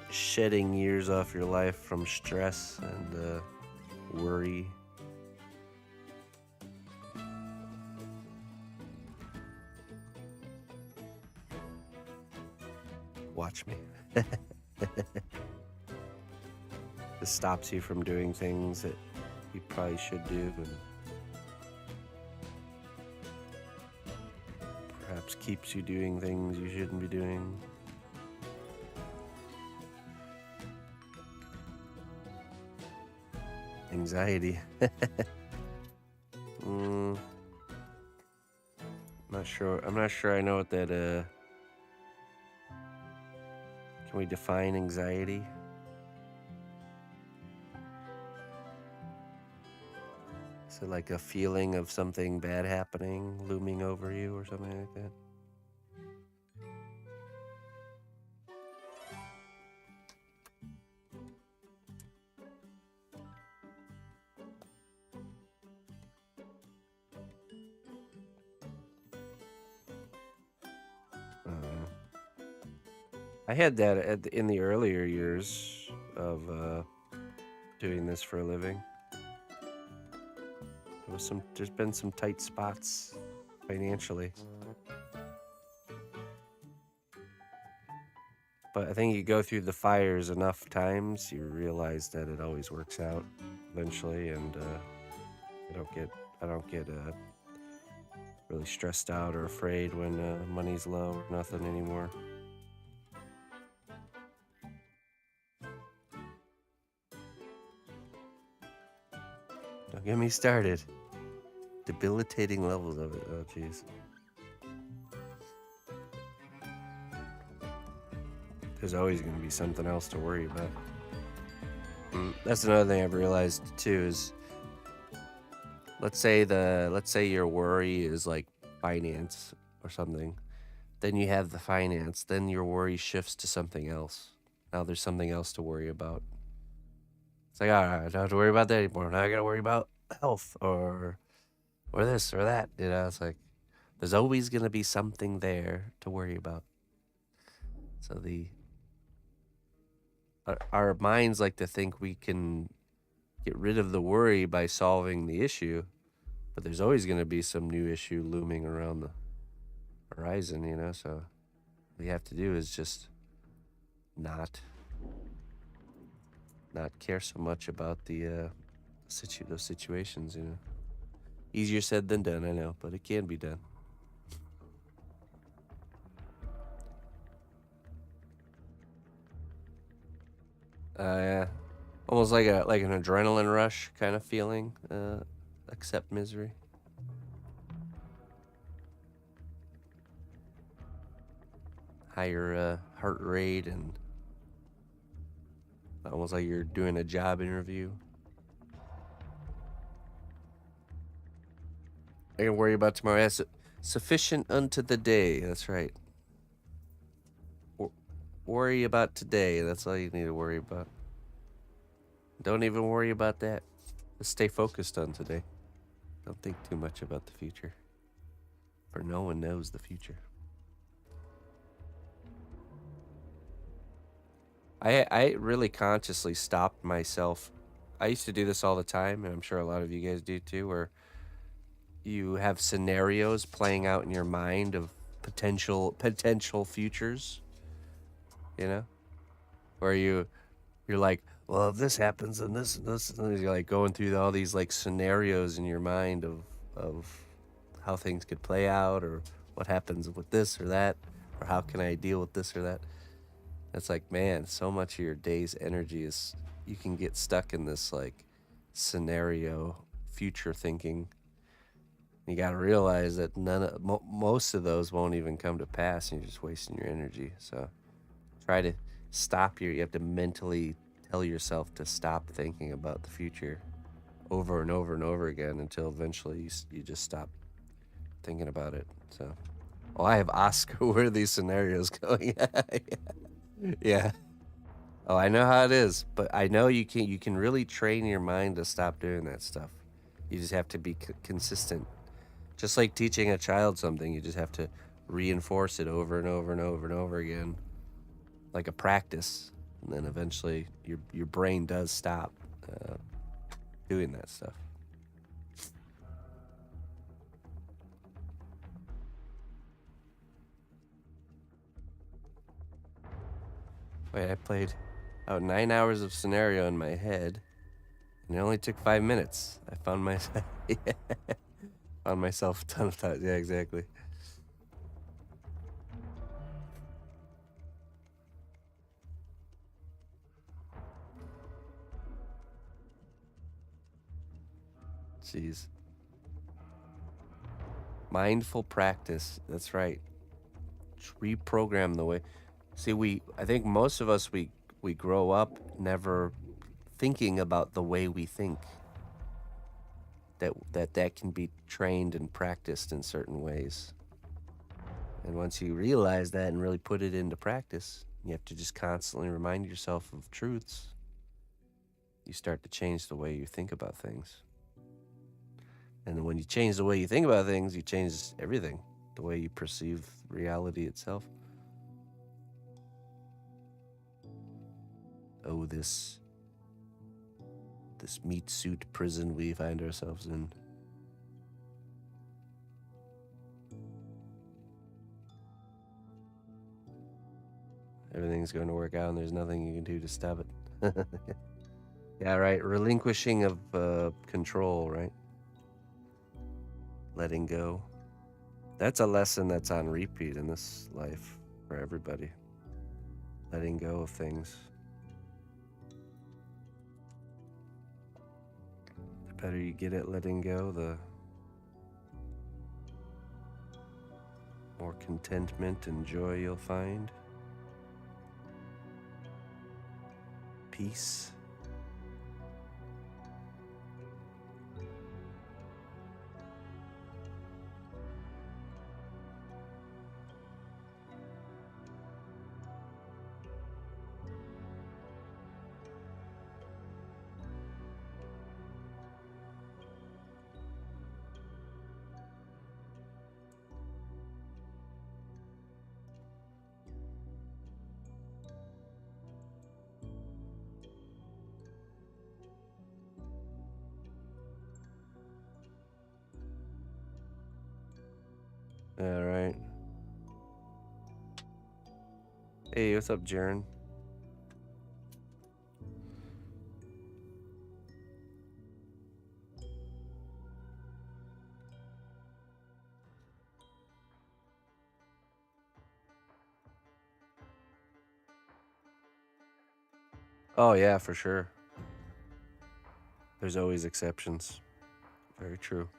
Shedding years off your life from stress and worry. Watch me. This stops you from doing things that you probably should do, and perhaps keeps you doing things you shouldn't be doing. Anxiety. I'm not sure I know what that can we define anxiety? Is it like a feeling of something bad happening, looming over you, or something like that? I had that in the earlier years of doing this for a living. There's been some tight spots financially, but I think you go through the fires enough times, you realize that it always works out eventually, and I don't get really stressed out or afraid when money's low or nothing anymore. Don't get me started. Debilitating levels of it. Oh, jeez. There's always going to be something else to worry about. That's another thing I've realized too is, let's say your worry is like finance or something. Then you have the finance. Then your worry shifts to something else. Now there's something else to worry about. It's like, all right, I don't have to worry about that anymore. Now I gotta worry about health or this or that. You know, it's like there's always gonna be something there to worry about. So our minds like to think we can get rid of the worry by solving the issue, but there's always gonna be some new issue looming around the horizon. You know, so what we have to do is just not care so much about the those situations. You know, easier said than done, I know, but it can be done. Yeah, almost like an adrenaline rush kind of feeling. Accept misery. Higher heart rate and almost like you're doing a job interview. I can worry about tomorrow. Yes, sufficient unto the day. That's right. Worry about today. That's all you need to worry about. Don't even worry about that. Just stay focused on today. Don't think too much about the future. For no one knows the future. I really consciously stopped myself. I used to do this all the time, and I'm sure a lot of you guys do too, where you have scenarios playing out in your mind of potential futures, you know? Where you're like, well, if this happens and this and this, and you're like going through all these like scenarios in your mind of how things could play out or what happens with this or that, or how can I deal with this or that. It's like, man, so much of your day's energy is, you can get stuck in this like scenario future thinking. You got to realize that most of those won't even come to pass, and you're just wasting your energy. So try to stop you have to mentally tell yourself to stop thinking about the future over and over and over again until eventually you just stop thinking about it. So, oh, I have Oscar worthy scenarios going. Yeah. Oh, I know how it is, but I know you can really train your mind to stop doing that stuff. You just have to be consistent. Just like teaching a child something, you just have to reinforce it over and over and over and over again, like a practice, and then eventually your brain does stop doing that stuff. Wait, I played out 9 hours of scenario in my head, and it only took 5 minutes. I found myself found myself a ton of times. Yeah, exactly. Jeez. Mindful practice. That's right. Reprogram the way. See, I think most of us we grow up never thinking about the way we think. That can be trained and practiced in certain ways. And once you realize that and really put it into practice, you have to just constantly remind yourself of truths. You start to change the way you think about things. And when you change the way you think about things, you change everything, the way you perceive reality itself. Oh, this meat suit prison we find ourselves in. Everything's going to work out and there's nothing you can do to stop it. Yeah, right. Relinquishing of control, right? Letting go. That's a lesson that's on repeat in this life for everybody. Letting go of things. The better you get at letting go, the more contentment and joy you'll find. Peace. Hey, what's up, Jaren? Oh, yeah, for sure. There's always exceptions. Very true.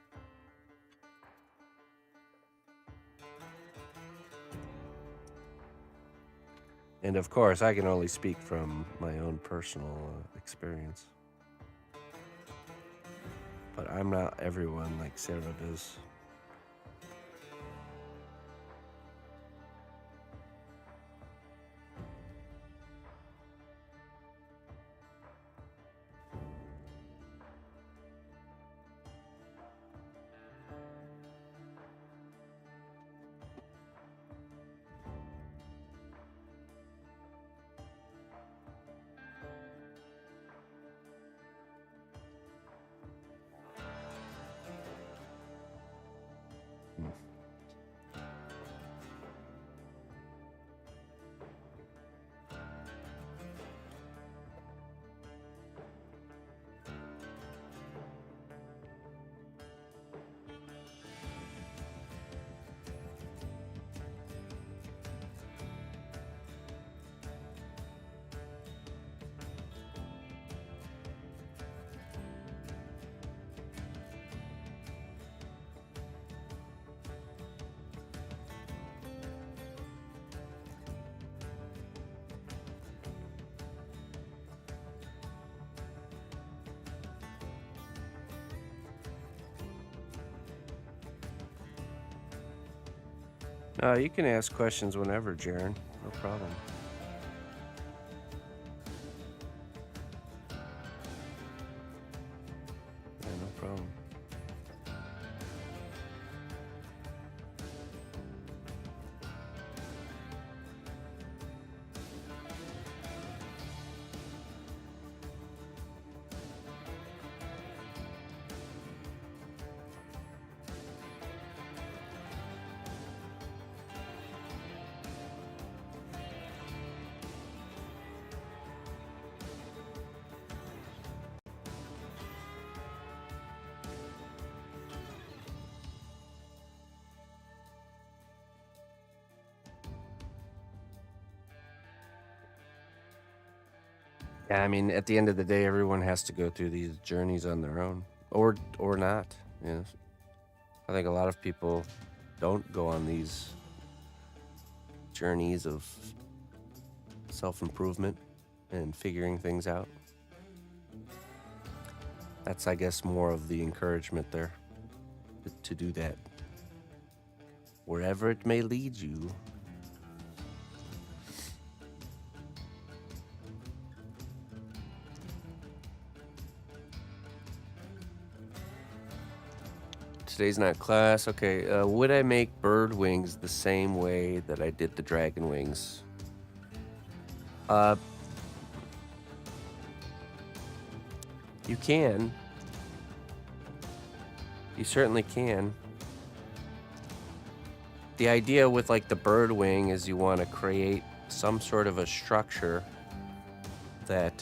And of course, I can only speak from my own personal experience. But I'm not everyone like Sarah does. You can ask questions whenever, Jaren. No problem. Yeah, no problem. Yeah, I mean, at the end of the day, everyone has to go through these journeys on their own, or not. You know, I think a lot of people don't go on these journeys of self-improvement and figuring things out. That's, I guess, more of the encouragement there to do that, wherever it may lead you. Today's not class. Okay, would I make bird wings the same way that I did the dragon wings? You can. You certainly can. The idea with like the bird wing is you want to create some sort of a structure that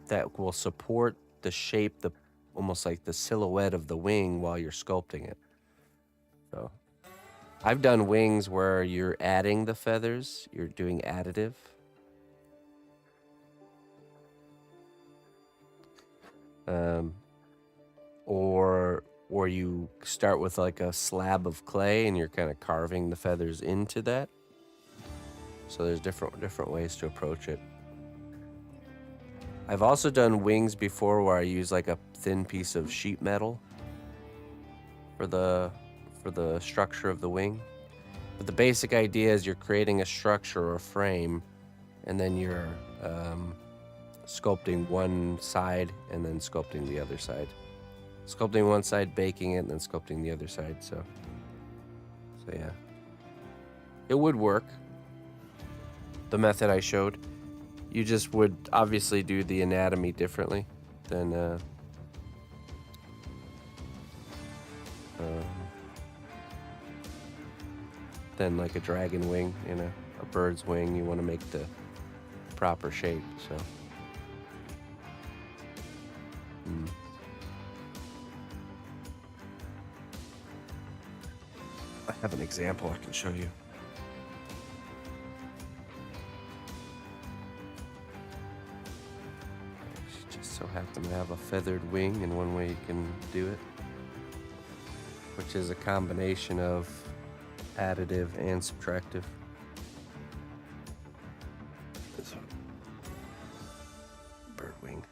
that will support the shape, almost like the silhouette of the wing while you're sculpting it. So I've done wings where you're adding the feathers, you're doing additive. Or you start with like a slab of clay and you're kind of carving the feathers into that. So there's different ways to approach it. I've also done wings before where I use like a thin piece of sheet metal for the structure of the wing. But the basic idea is you're creating a structure or a frame, and then you're sculpting one side and then sculpting the other side. Sculpting one side, baking it, and then sculpting the other side. So yeah, it would work. The method I showed. You just would obviously do the anatomy differently than like a dragon wing, you know. a bird's wing, you want to make the proper shape. So. I have an example I can show you. Just so happen to have a feathered wing, and one way you can do it, which is a combination of additive and subtractive. This one. Bird wing.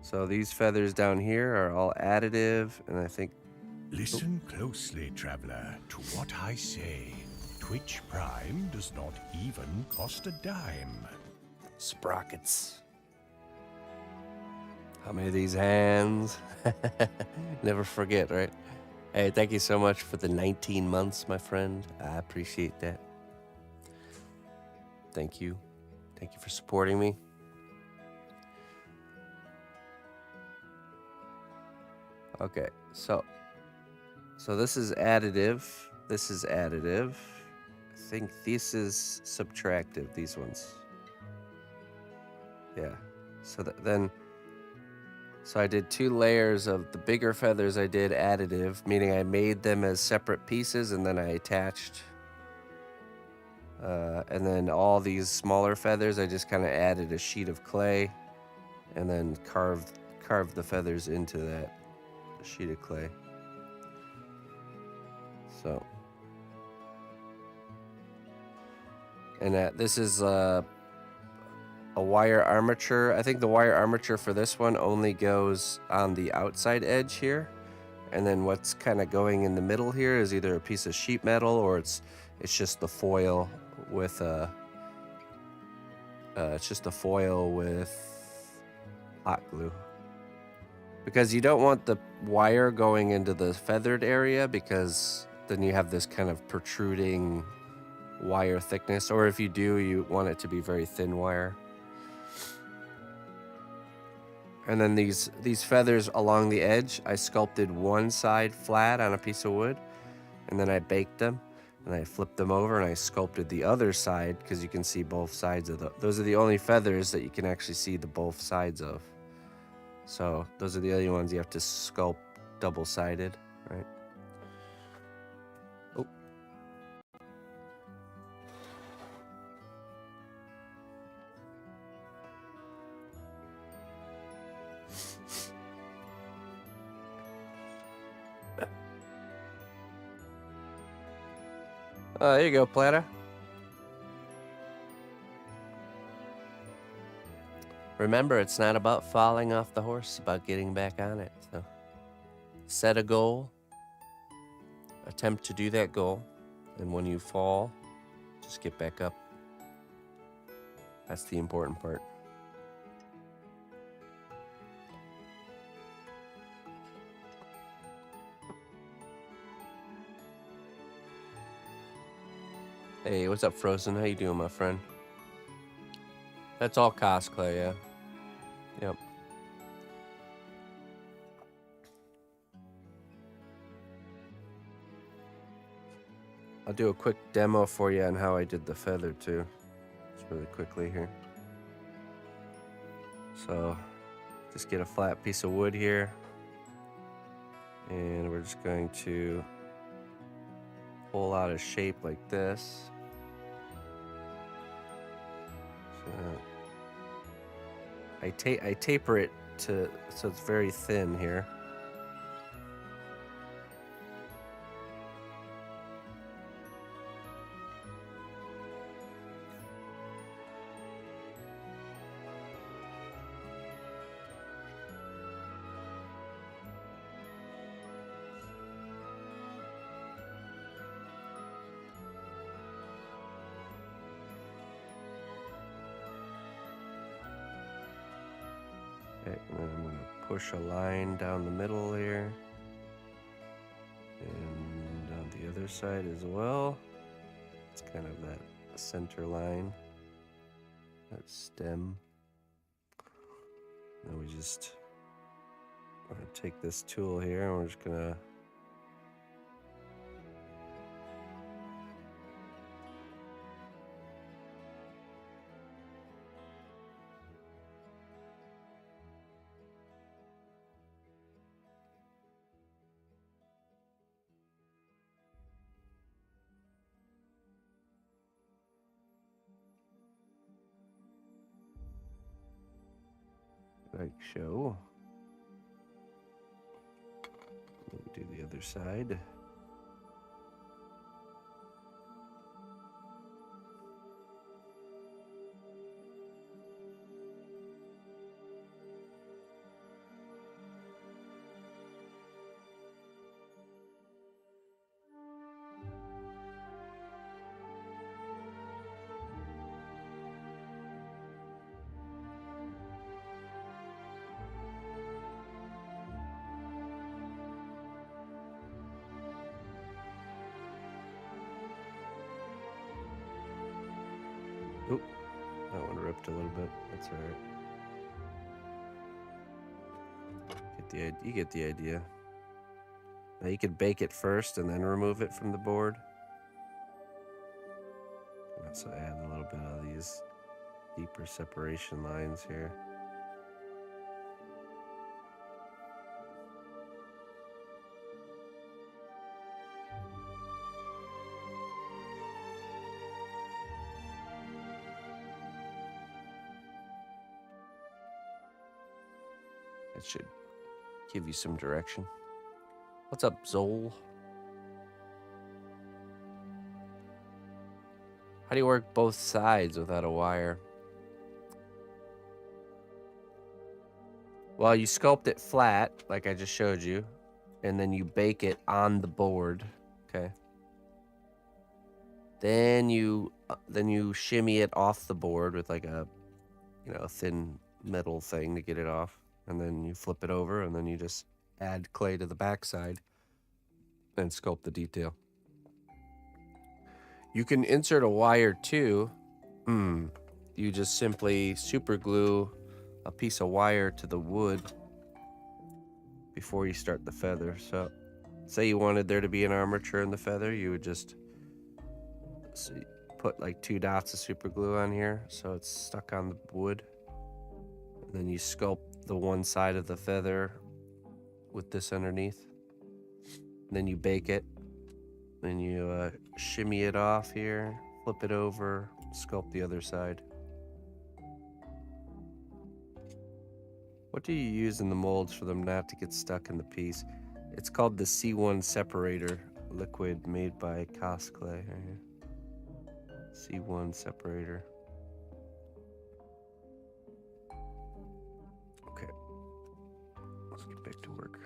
So these feathers down here are all additive, and I think Listen closely, traveler, to what I say. Twitch Prime does not even cost a dime. sprockets. How many of these hands? Never forget, right? Hey, thank you so much for the 19 months, my friend. I appreciate that. Thank you. Thank you for supporting me. Okay, so this is additive. This is additive. I think this is subtractive, these ones. Yeah. So I did 2 layers of the bigger feathers. I did additive, meaning I made them as separate pieces and then I attached. And then all these smaller feathers, I just kind of added a sheet of clay and then carved the feathers into that sheet of clay. So, and this is a wire armature. I think the wire armature for this one only goes on the outside edge here, and then what's kind of going in the middle here is either a piece of sheet metal or it's just the foil with hot glue. Because you don't want the wire going into the feathered area, because then you have this kind of protruding wire thickness, or if you do, you want it to be very thin wire. And then these feathers along the edge, I sculpted one side flat on a piece of wood, and then I baked them, and I flipped them over, and I sculpted the other side, because you can see both sides of those are the only feathers that you can actually see the both sides of. So those are the only ones you have to sculpt double-sided, right? Oh. Oh, there you go, Plata. Remember, it's not about falling off the horse, it's about getting back on it. So set a goal, attempt to do that goal, and when you fall, just get back up. That's the important part. Hey, what's up, Frozen? How you doing, my friend? That's all cosplay, yeah. Yep. I'll do a quick demo for you on how I did the feather too. Just really quickly here. So, just get a flat piece of wood here. And we're just going to pull out a shape like this. So, I taper it so it's very thin here. Okay, and then I'm going to push a line down the middle here. And on the other side as well. It's kind of that center line, that stem. Then we just I'm gonna take this tool here and we're just gonna like show. Do the other side. Oop, that one ripped a little bit. That's all right. You get the idea. Now you could bake it first and then remove it from the board. So add a little bit of these deeper separation lines here. That should give you some direction. What's up, Zol? How do you work both sides without a wire? Well, you sculpt it flat, like I just showed you, and then you bake it on the board, okay? Then you shimmy it off the board with like a, a thin metal thing to get it off, and then you flip it over, and then you just add clay to the backside and sculpt the detail. You can insert a wire too. You just simply super glue a piece of wire to the wood before you start the feather. So say you wanted there to be an armature in the feather, you would just put like 2 dots of super glue on here so it's stuck on the wood. And then you sculpt the one side of the feather with this underneath. And then you bake it. Then you shimmy it off here, flip it over, sculpt the other side. What do you use in the molds for them not to get stuck in the piece? It's called the C1 separator liquid made by Cosclay. C1 separator. Okay, let's get back to work.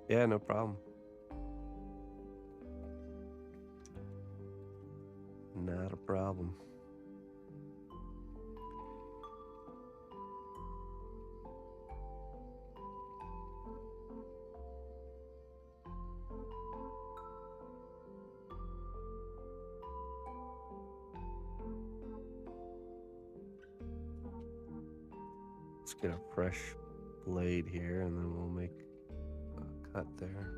Yeah, no problem. Not a problem. Let's get a fresh blade here and then we'll make a cut there.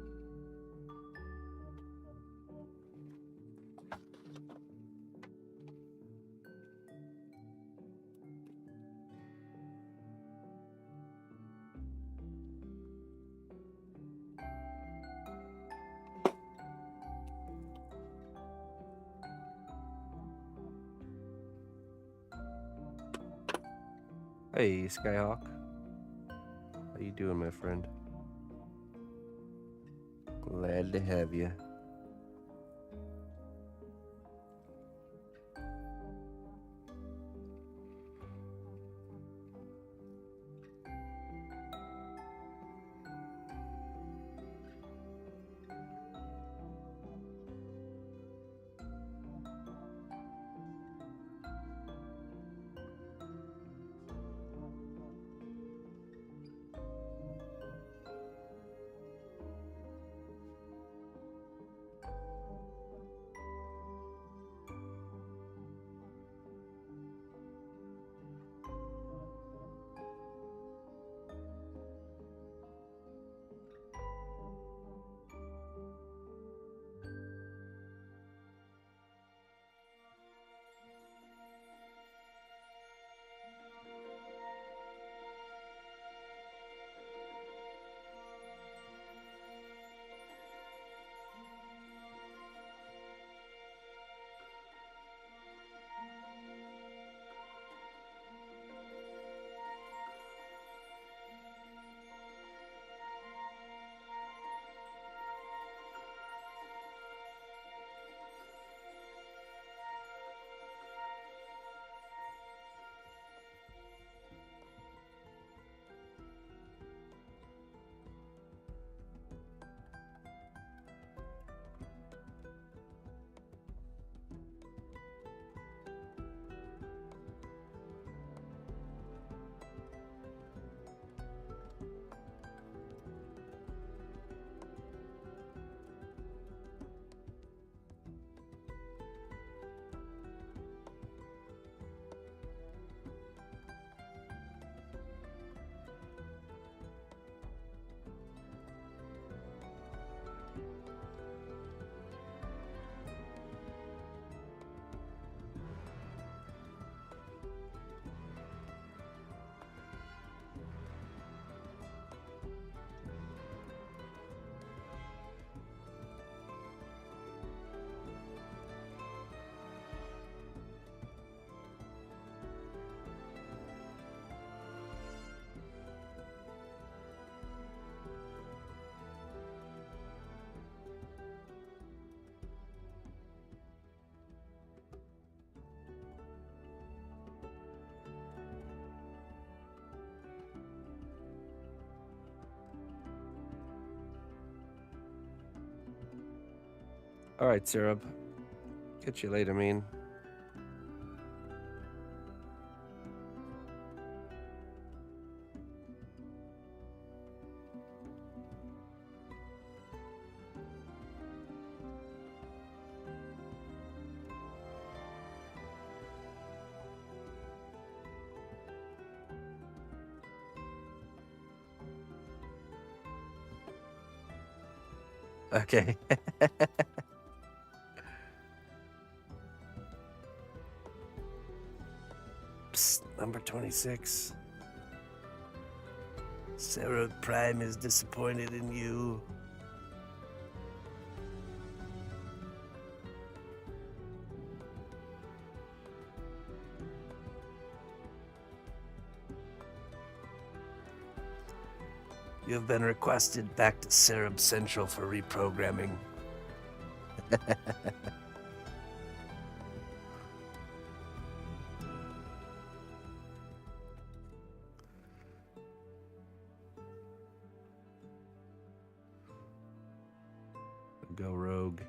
Hey, Skyhawk. How you doing, my friend? Glad to have you. All right, Syrup. Get you later, mean. Okay. Psst, number 26. Sarah Prime is disappointed in you. You have been requested back to Syrup Central for reprogramming. Go rogue.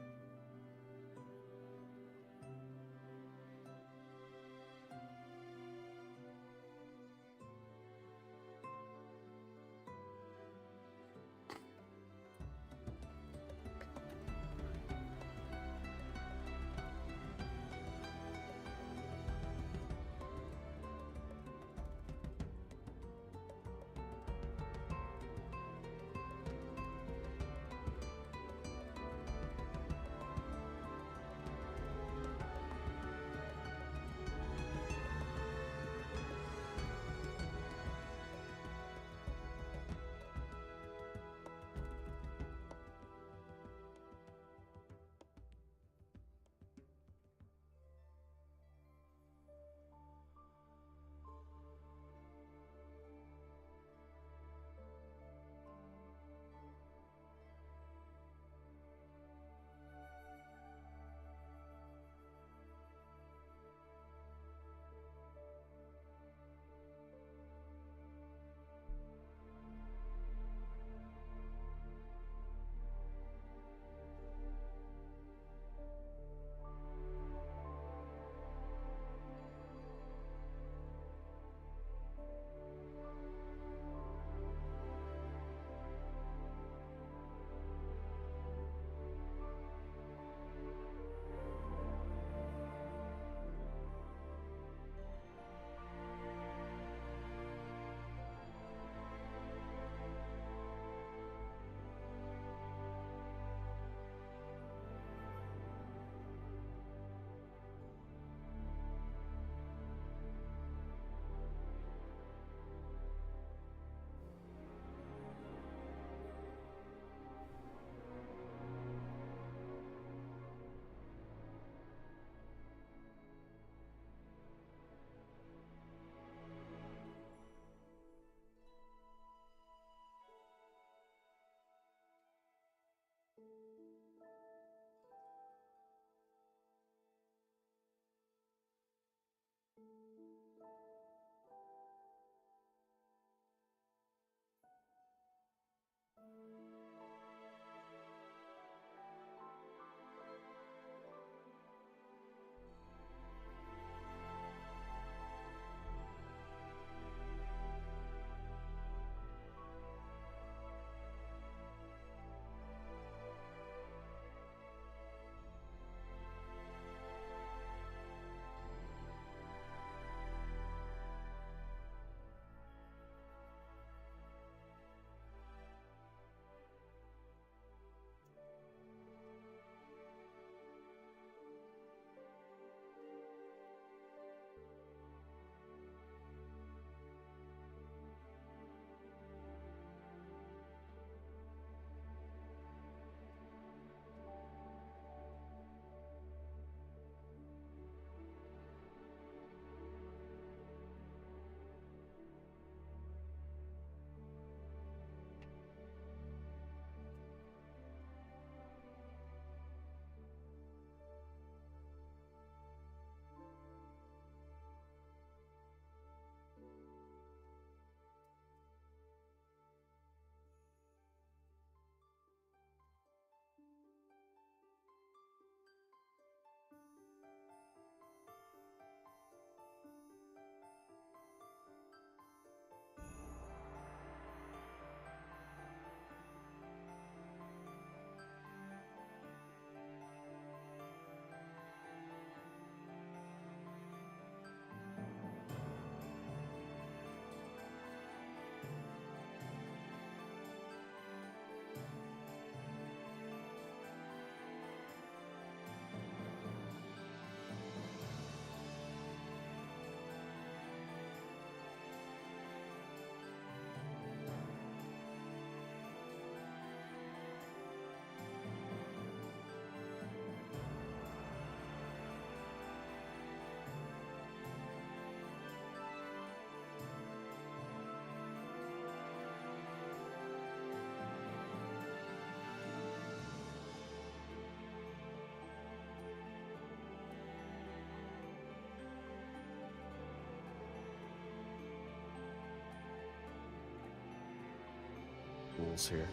levels here.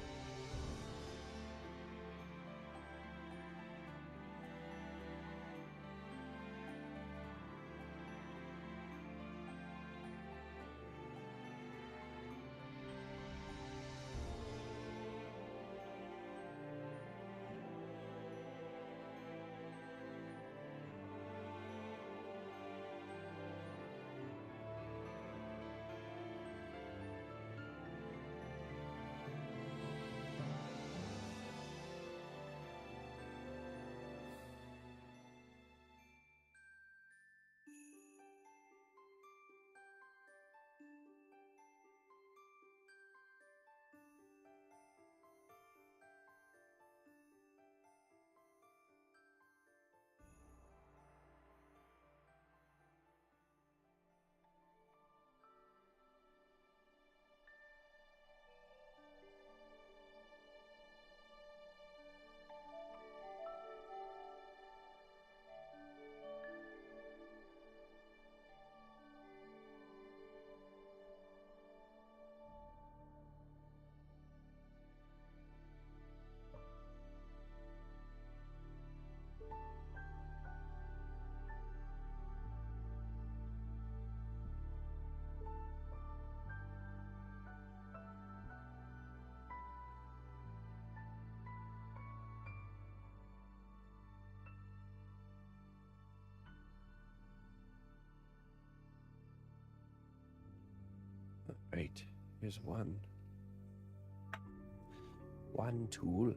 Right, here's one tool.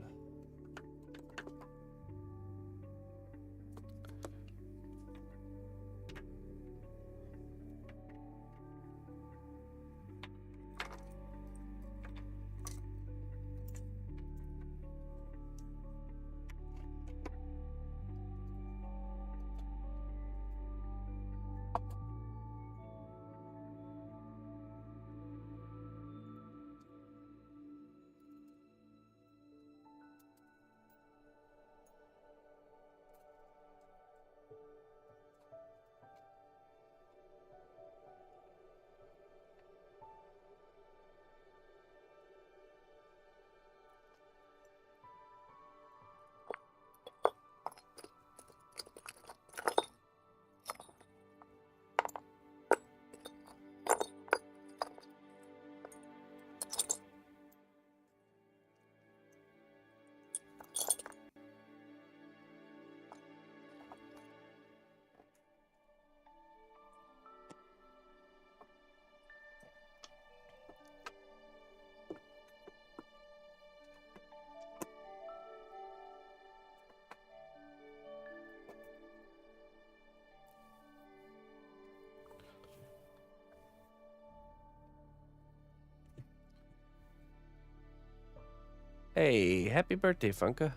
Hey, happy birthday, Funka.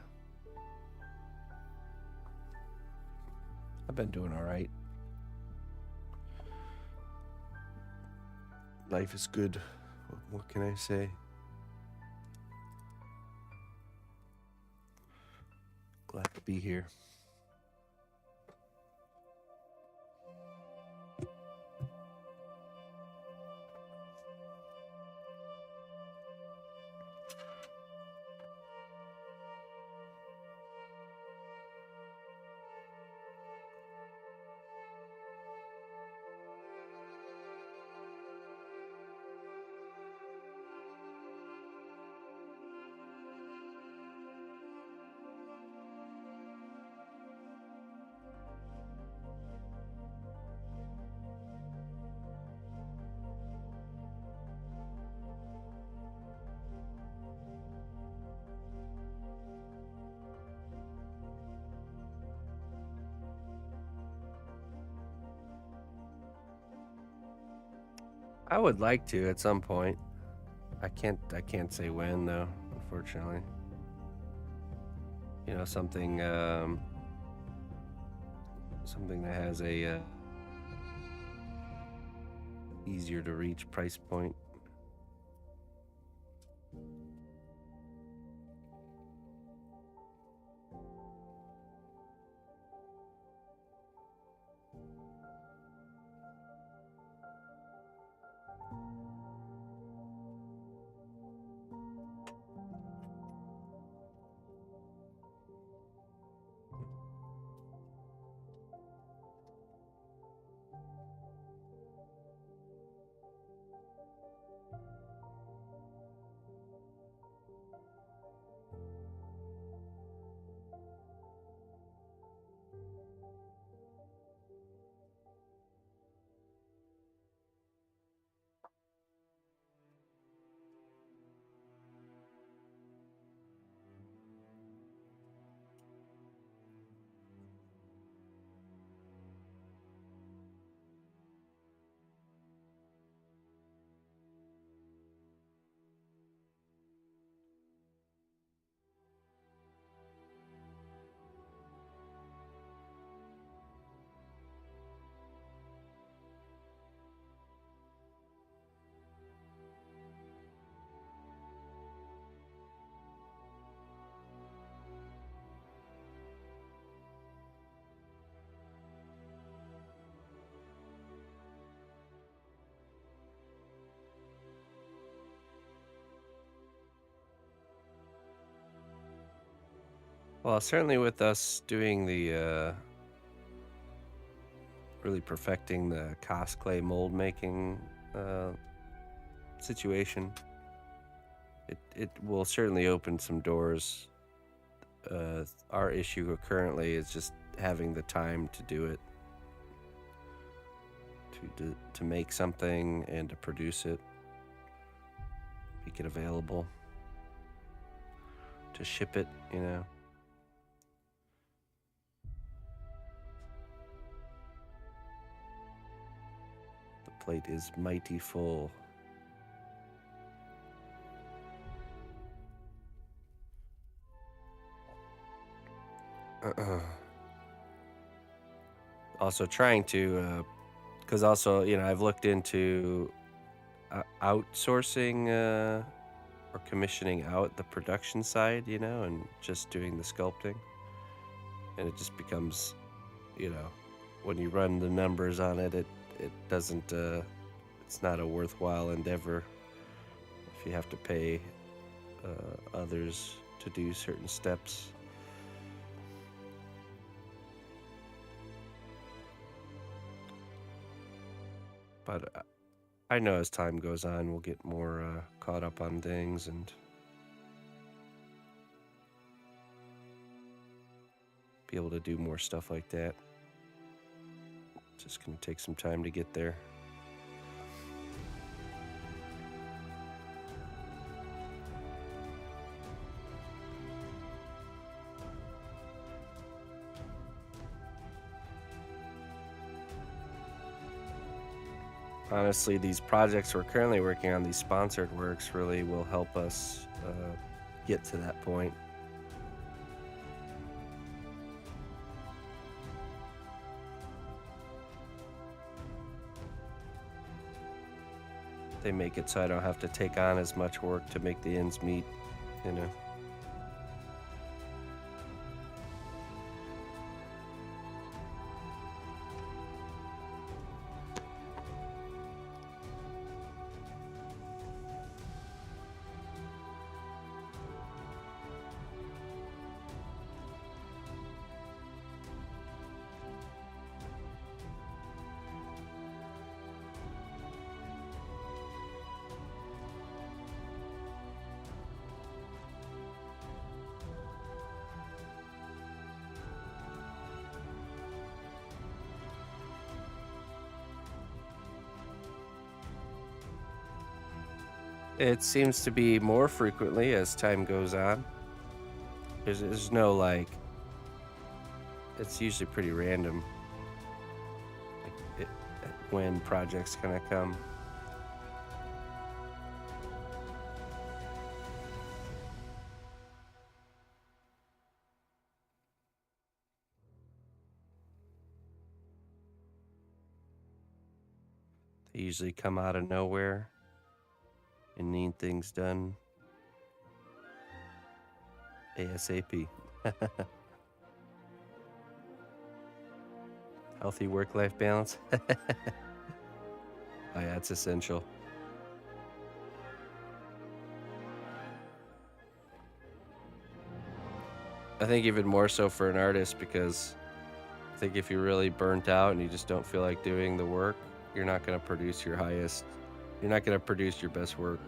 I've been doing all right. Life is good. What can I say? Glad to be here. I would like to at some point. I can't say when though, unfortunately. You know, something that has a easier to reach price point. Well, certainly with us doing the really perfecting the cosplay mold making uh, situation, it will certainly open some doors. Our issue currently is just having the time to do it, to make something and to produce it, make it available, to ship it, you know. The plate is mighty full. Also trying to, because also, you know, I've looked into outsourcing or commissioning out the production side, you know, and just doing the sculpting. And it just becomes, you know, when you run the numbers on it, it doesn't, it's not a worthwhile endeavor if you have to pay others to do certain steps. But I know as time goes on, we'll get more caught up on things and be able to do more stuff like that. Just gonna take some time to get there. Honestly, these projects we're currently working on, these sponsored works, really will help us get to that point. They make it so I don't have to take on as much work to make the ends meet, you know. It seems to be more frequently as time goes on. There's no like, it's usually pretty random, like when projects gonna come. They usually come out of nowhere and need things done ASAP. Healthy work-life balance. Oh yeah, it's essential. I think even more so for an artist, because I think if you're really burnt out and you just don't feel like doing the work, you're not going to produce your highest, you're not going to produce your best work.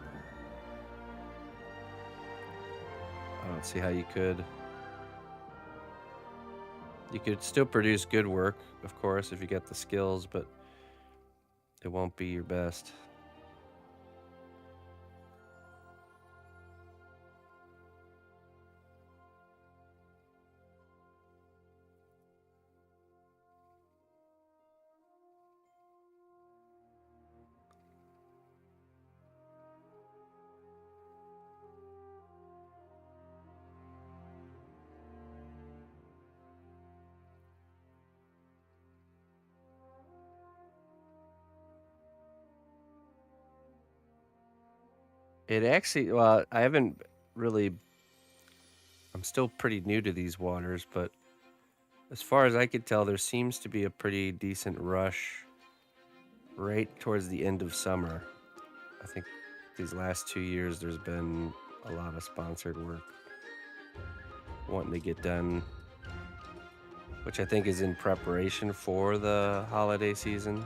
I don't see how you could. You could still produce good work, of course, if you get the skills, but it won't be your best. It actually, well, I haven't really, I'm still pretty new to these waters, but as far as I could tell, there seems to be a pretty decent rush right towards the end of summer. I think these last 2 years there's been a lot of sponsored work. wanting to get done, which I think is in preparation for the holiday season,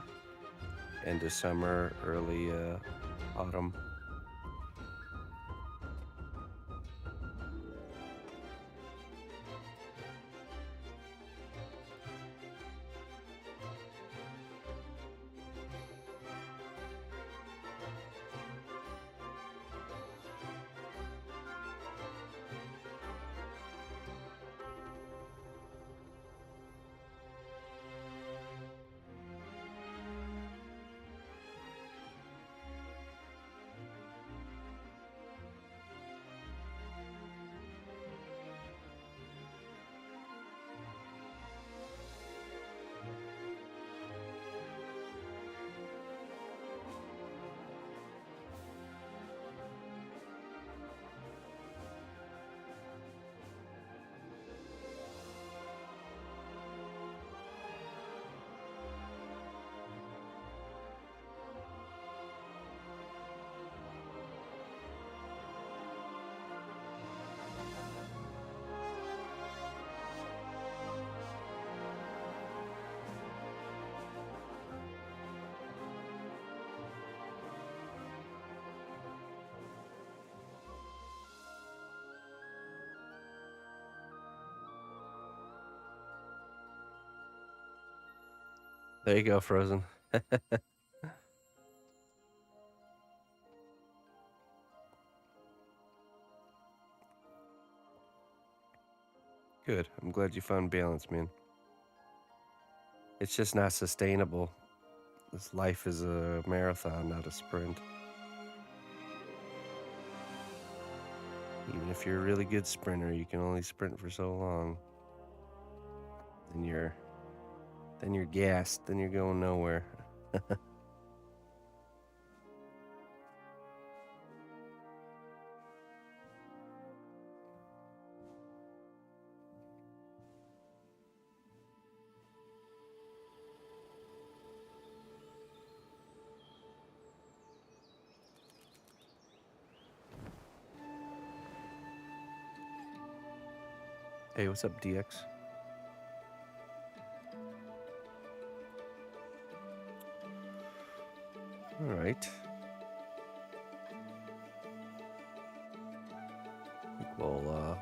end of summer, early autumn. There you go, Frozen. Good. I'm glad you found balance, man. It's just not sustainable. This life is a marathon, not a sprint. Even if you're a really good sprinter, you can only sprint for so long. Then you're gassed, then you're going nowhere. Hey, what's up, DX? All right. I think we'll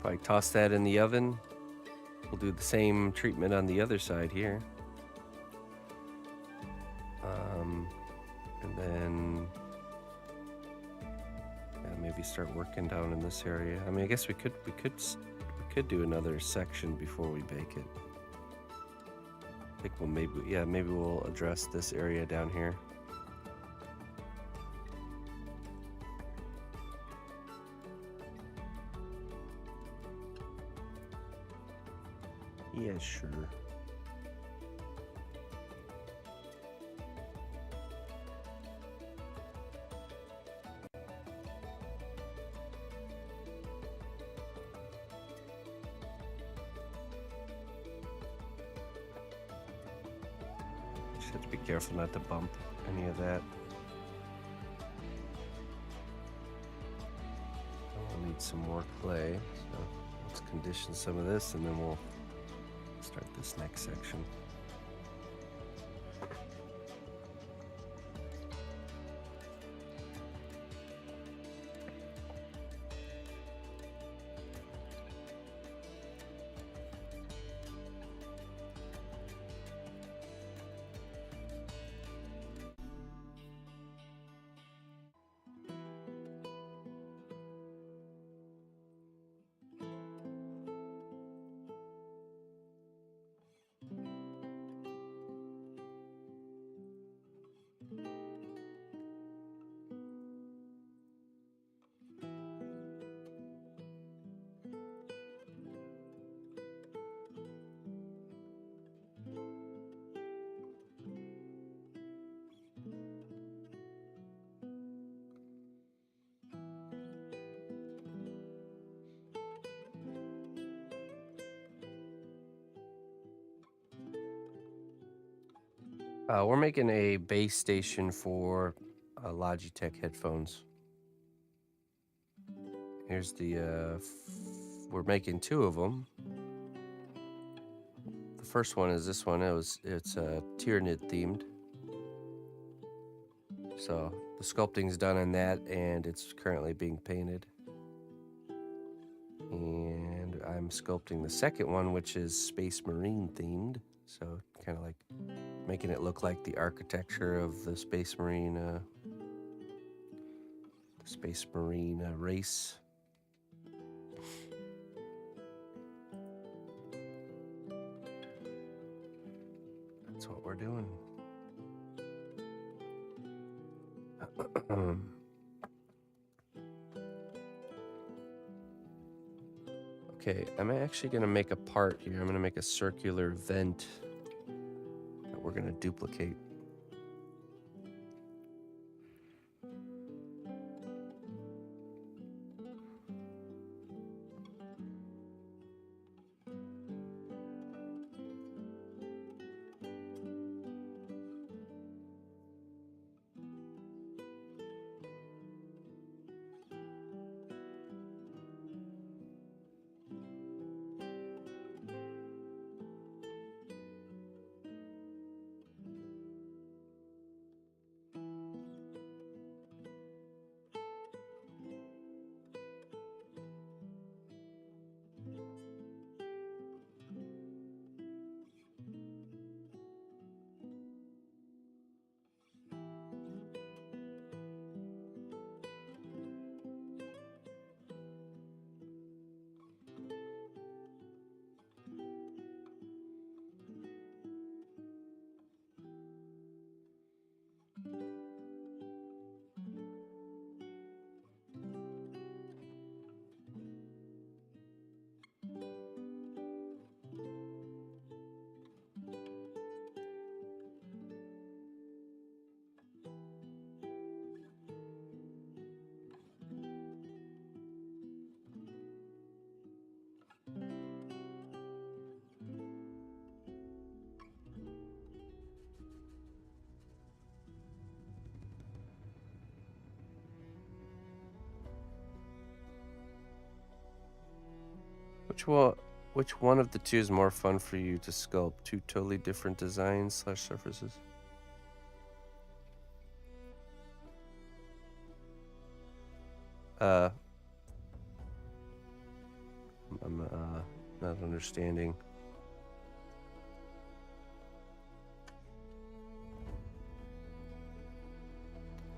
probably toss that in the oven. We'll do the same treatment on the other side here. And then maybe start working down in this area. I mean, I guess we could do another section before we bake it. I think maybe we'll address this area down here. Yeah, sure. Just have to be careful not to bump any of that. We'll need some more clay, so let's condition some of this and then we'll start this next section. We're making a base station for Logitech headphones. Here's the, we're making 2 of them. The first one is this one. It's Tyranid themed. So the sculpting's done on that, and it's currently being painted. And I'm sculpting the second one, which is Space Marine themed. So kind of like making it look like the architecture of the Space Marine, race. That's what we're doing. Okay, I'm actually gonna make a part here. I'm gonna make a circular vent that we're gonna duplicate. Which one of the 2 is more fun for you to sculpt? 2 totally different designs / surfaces? I'm not understanding.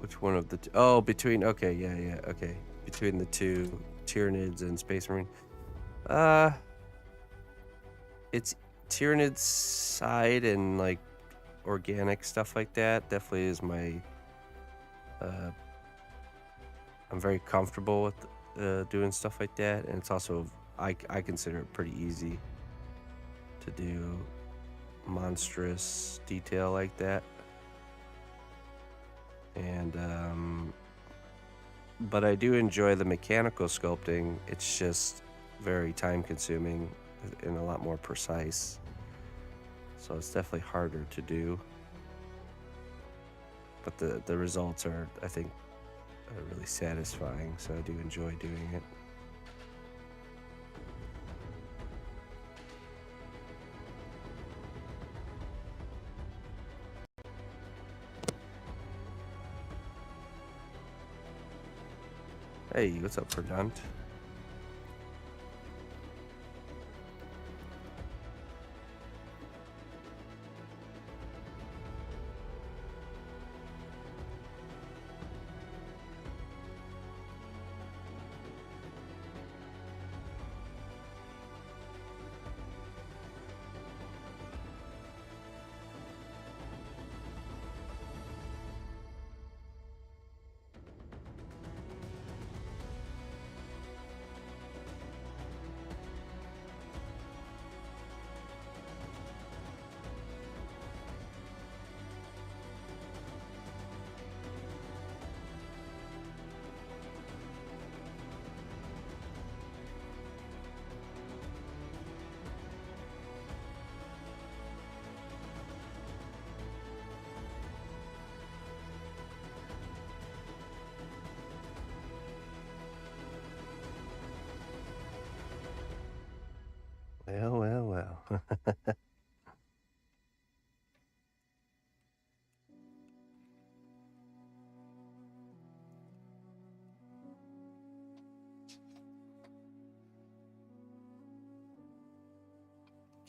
Which one of the two? Oh, between, okay, yeah, okay. Between the 2 Tyranids and Space Marine. It's Tyranid side and like organic stuff like that definitely is my, I'm very comfortable with doing stuff like that, and it's also, I consider it pretty easy to do monstrous detail like that. And but I do enjoy the mechanical sculpting. It's just very time consuming and a lot more precise, so it's definitely harder to do, but the results are, I think, really satisfying, so I do enjoy doing it. Hey, what's up, Verdant?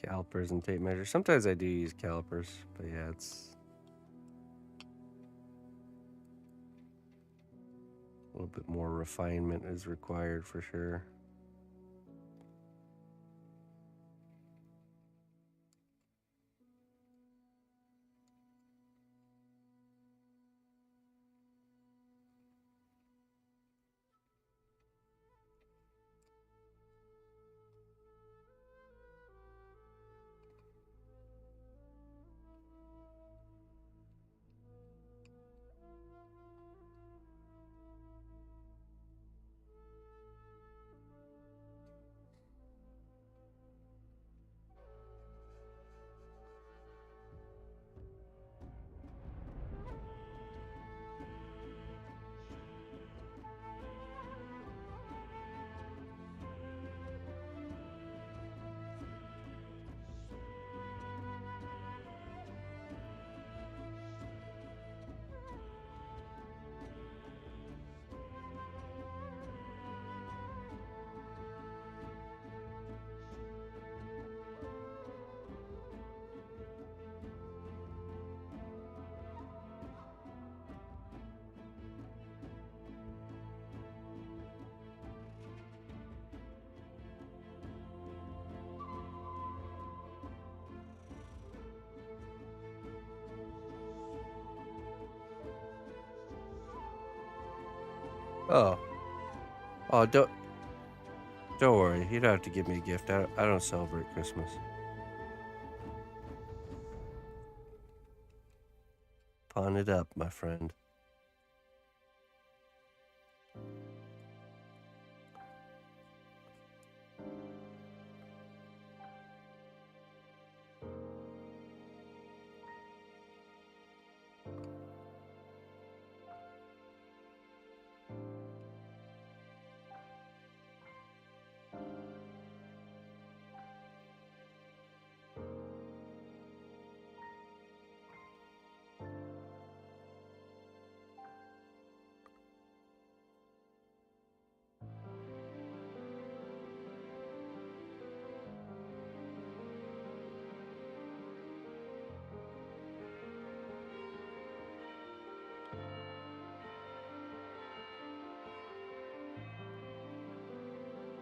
Calipers and tape measures. Sometimes I do use calipers, but yeah, it's a little bit more refinement is required for sure. Oh, oh, don't worry. You don't have to give me a gift. I don't celebrate Christmas. Pawn it up, my friend.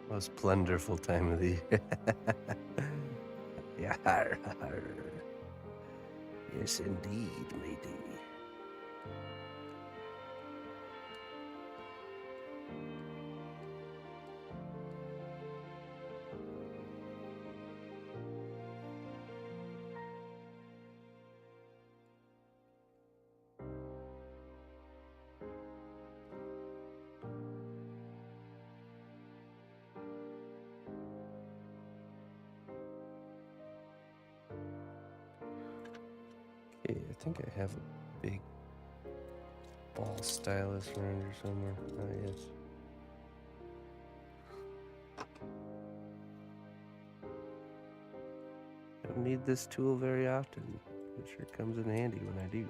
Most plunderful time of the year. Yeah, har, har. Yes, indeed, matey. Okay, I think I have a big ball stylus around here somewhere. Oh, yes. Don't need this tool very often. It sure comes in handy when I do.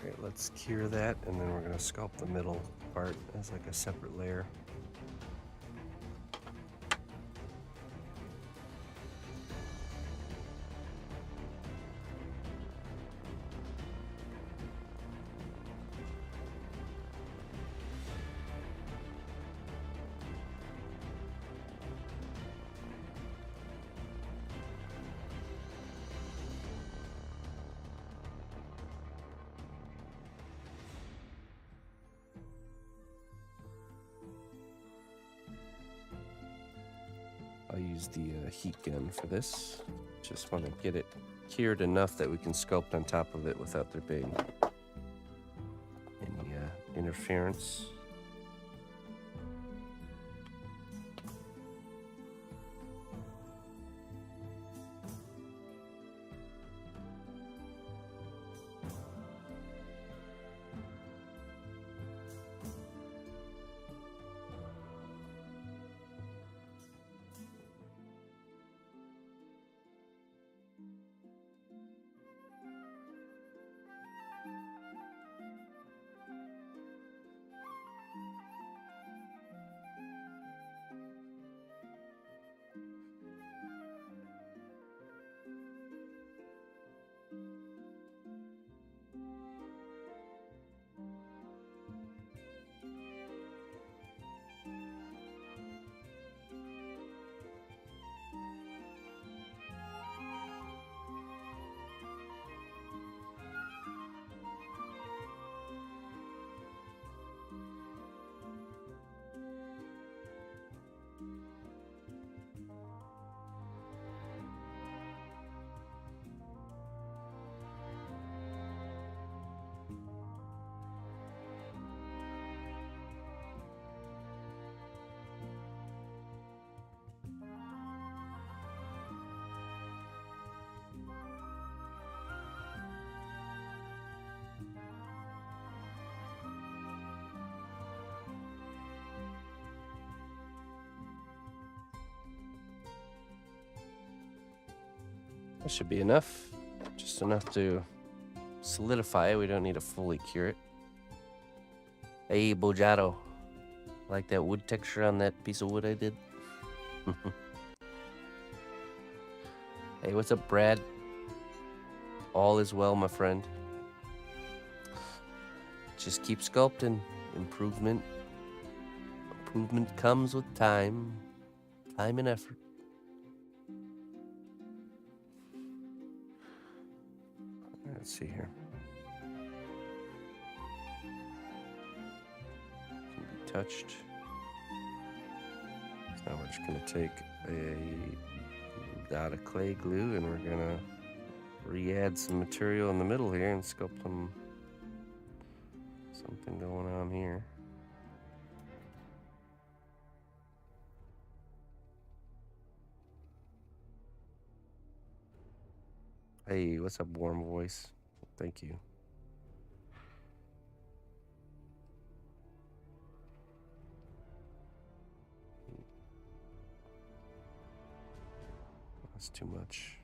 Alright, let's cure that, and then we're going to sculpt the middle part as like a separate layer. I'll use the heat gun for this. Just want to get it cured enough that we can sculpt on top of it without there being any interference. That should be enough. Just enough to solidify it. We don't need to fully cure it. Hey, Bojado. Like that wood texture on that piece of wood I did? Hey, what's up, Brad? All is well, my friend. Just keep sculpting. Improvement comes with time. Time and effort. Let's see here. Can be touched. So now we're just going to take a dot of clay glue and we're going to re-add some material in the middle here and sculpt something going on here. Hey, what's up, warm voice? Thank you. That's too much.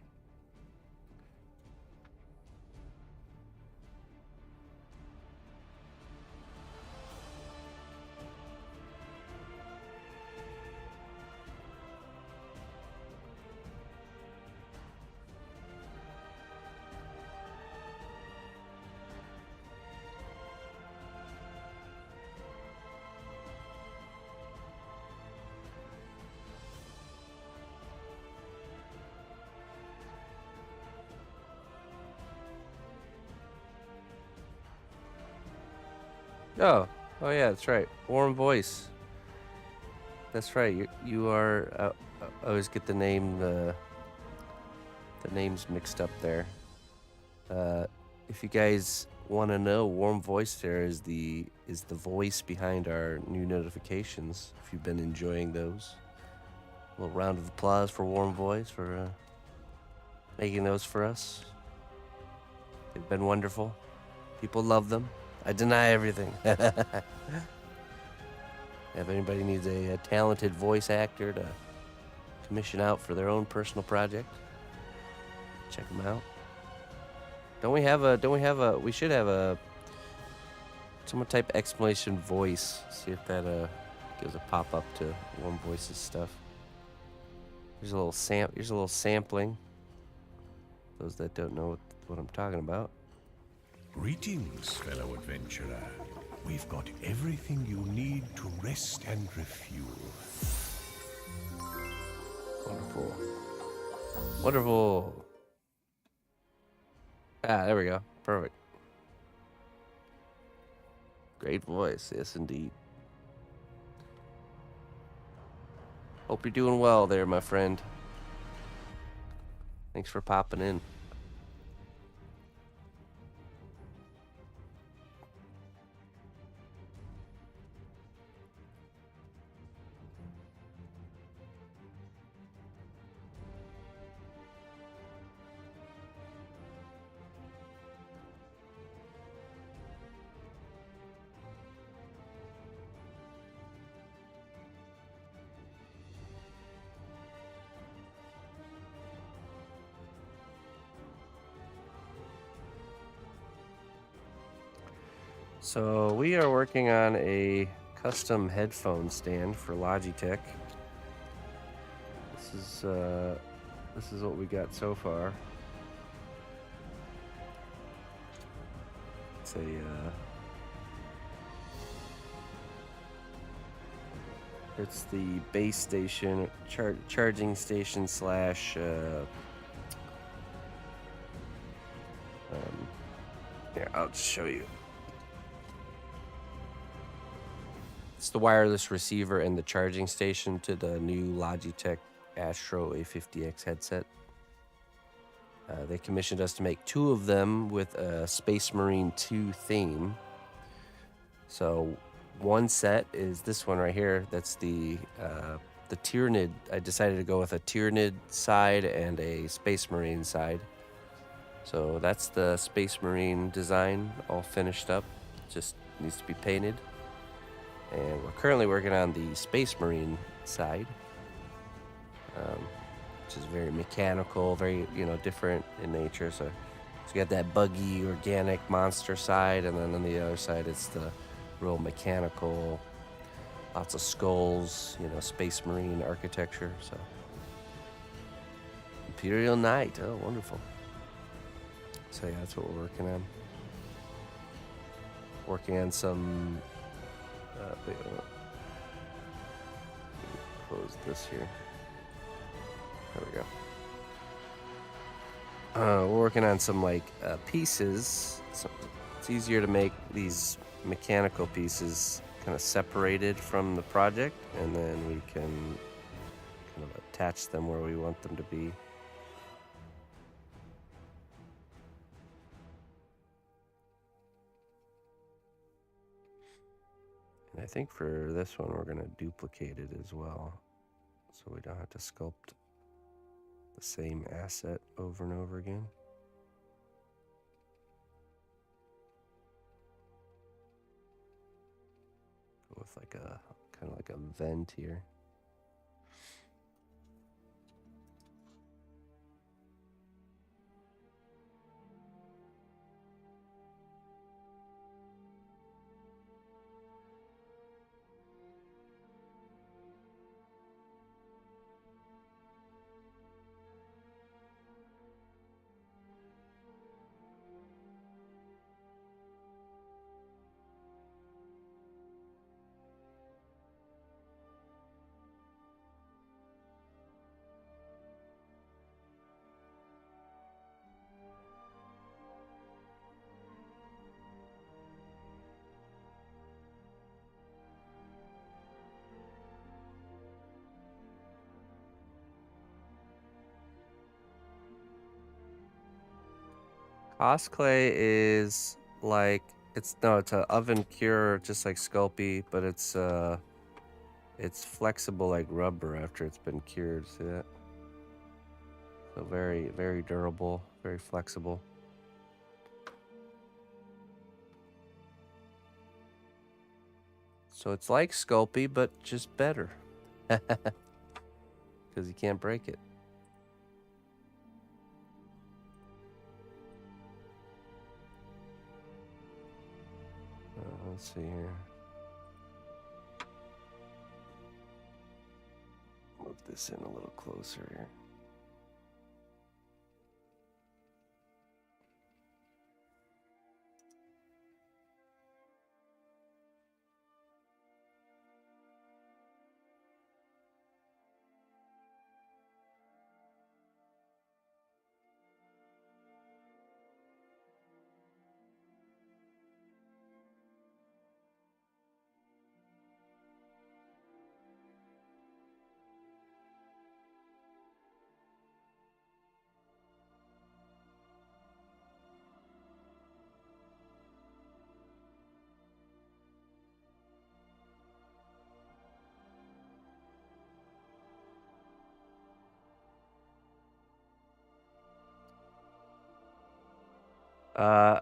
Oh yeah, that's right. Warm voice. That's right. You are. I always get the names mixed up there. If you guys want to know, warm voice there is the voice behind our new notifications. If you've been enjoying those, a little round of applause for warm voice for making those for us. They've been wonderful. People love them. I deny everything. If anybody needs a talented voice actor to commission out for their own personal project, check them out. We should have a Someone type exclamation voice. See if that gives a pop up to Warm Voices stuff. Here's a little sampling. Those that don't know what I'm talking about. Greetings, fellow adventurer. We've got everything you need to rest and refuel. Wonderful. Wonderful. Ah, there we go. Perfect. Great voice. Yes, indeed. Hope you're doing well there, my friend. Thanks for popping in. So we are working on a custom headphone stand for Logitech. This is what we got so far. It's the base station, charging station slash. Here, I'll just show you. It's the wireless receiver and the charging station to the new Logitech ASTRO A50X headset. They commissioned us to make 2 of them with a Space Marine 2 theme. So one set is this one right here. That's the Tyranid. I decided to go with a Tyranid side and a Space Marine side. So that's the Space Marine design all finished up. Just needs to be painted. And we're currently working on the Space Marine side, which is very mechanical, very, different in nature. So you got that buggy, organic monster side, and then on the other side, it's the real mechanical, lots of skulls, Space Marine architecture. So Imperial Knight, oh, wonderful. So yeah, that's what we're working on. Working on some. Wait, close this here. There we go. We're working on some pieces. So it's easier to make these mechanical pieces kind of separated from the project, and then we can kind of attach them where we want them to be. And I think for this one, we're going to duplicate it as well, so we don't have to sculpt the same asset over and over again. Go with kind of like a vent here. Clay is it's an oven cure, just like Sculpey, but it's flexible like rubber after it's been cured. See that? So very, very durable, very flexible. So it's like Sculpey, but just better, because you can't break it. let's see here. Move this in a little closer here.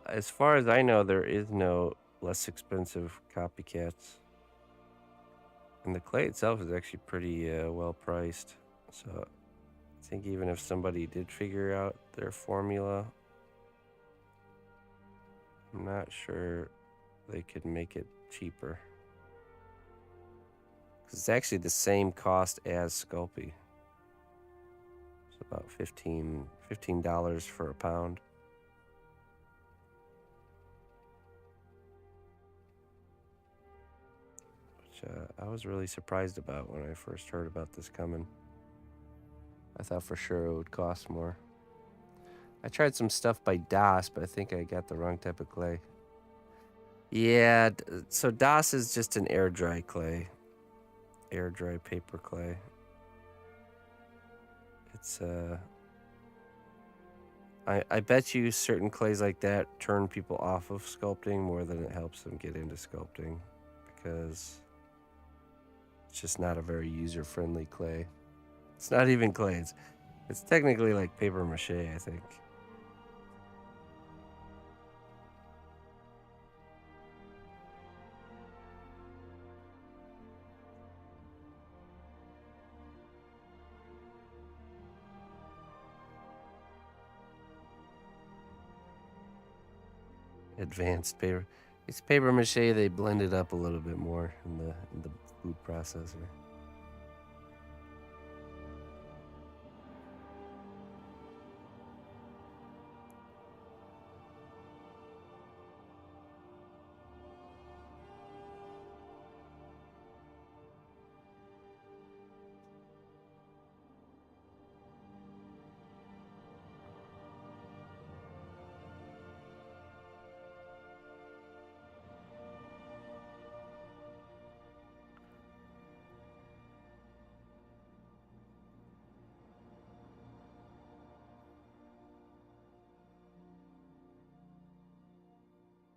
As far as I know, there is no less expensive copycats. And the clay itself is actually pretty well priced. So I think even if somebody did figure out their formula, I'm not sure they could make it cheaper. Because it's actually the same cost as Sculpey. It's about $15 for a pound. Which I was really surprised about when I first heard about this coming. I thought for sure it would cost more. I tried some stuff by DOS, but I think I got the wrong type of clay. Yeah, so DOS is just an air dry clay. Air dry paper clay. It's I bet you certain clays like that turn people off of sculpting more than it helps them get into sculpting, because it's just not a very user-friendly clay. It's not even clay. It's technically like paper mache, I think. Advanced paper. It's paper mache. They blend it up a little bit more in the food processor.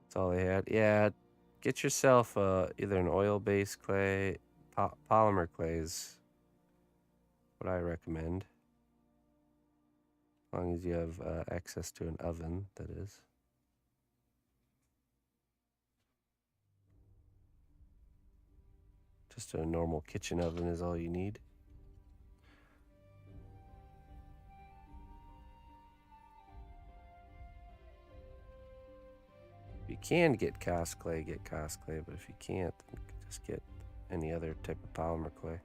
That's all they had. Yeah, get yourself either an oil-based clay, polymer clay is what I recommend. As long as you have access to an oven, that is. Just a normal kitchen oven is all you need. If you can get cast clay, get cast clay, but if you can't, then just get any other type of polymer clay.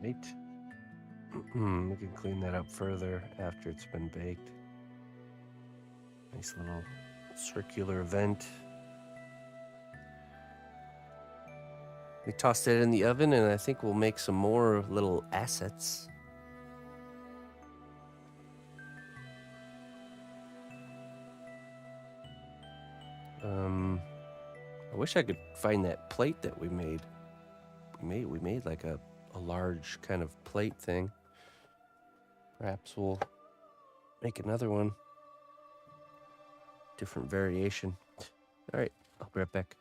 Right. We can clean that up further after it's been baked. Nice little circular vent. We tossed it in the oven, and I think we'll make some more little assets. I wish I could find that plate that we made. We made like a large kind of plate thing. Perhaps we'll make another one. Different variation. All right, I'll be right back.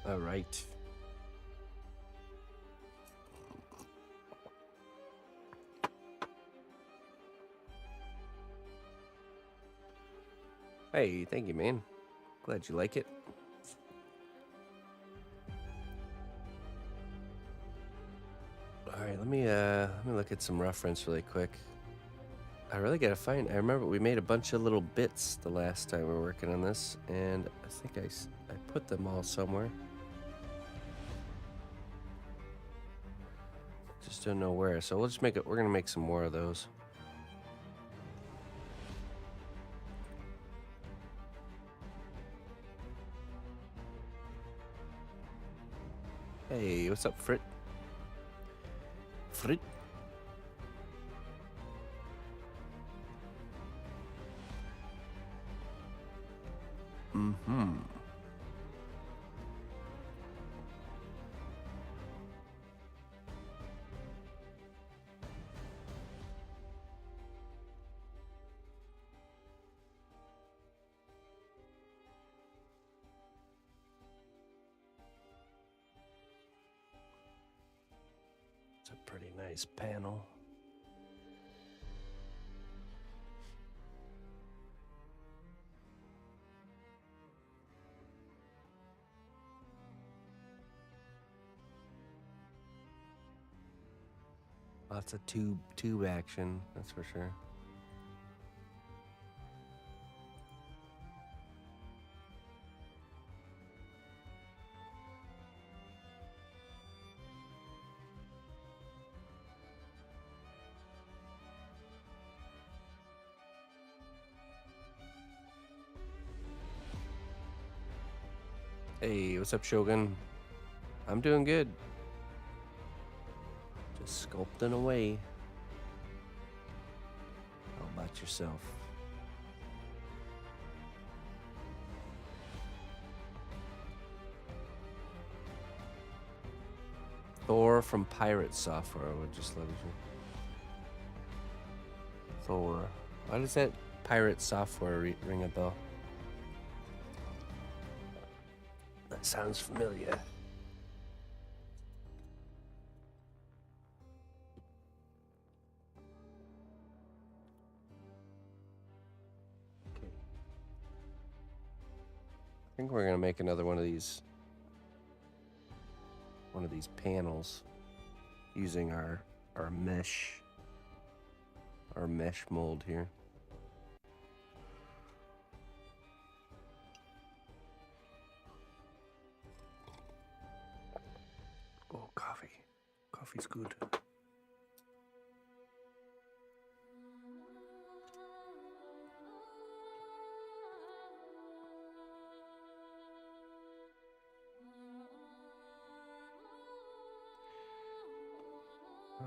All right. Hey, thank you, man. Glad you like it. All right, let me look at some reference really quick. I really gotta find. I remember we made a bunch of little bits the last time we were working on this, and I think I put them all somewhere. Just don't know where. So we'll just make it. We're gonna make some more of those. Hey, what's up, Frit? Frit? Mm-hmm. It's a pretty nice panel. Lots of tube action, that's for sure. Hey, what's up, Shogun? I'm doing good. Just sculpting away. How about yourself? Thor from Pirate Software would just let you. Thor. Why does that Pirate Software ring a bell? That sounds familiar. Okay. I think we're gonna make another one of these panels using our mesh mold here. Oh, coffee. Coffee's good.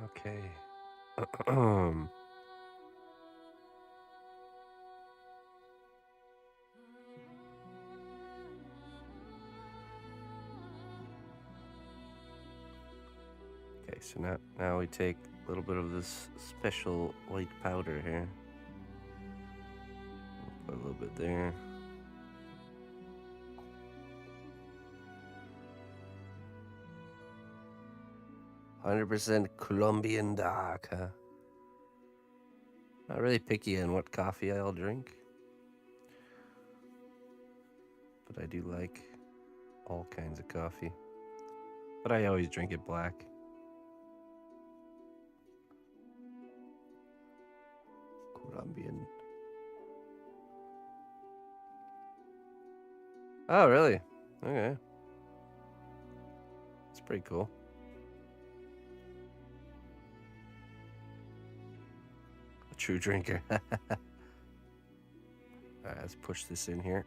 Okay. Okay, so now we take a little bit of this special white powder here. Put a little bit there. "100% Colombian dark, huh? Not really picky on what coffee I'll drink, but I do like all kinds of coffee. But I always drink it black. Colombian. Oh, really? Okay. It's pretty cool. A true drinker. Alright, let's push this in here.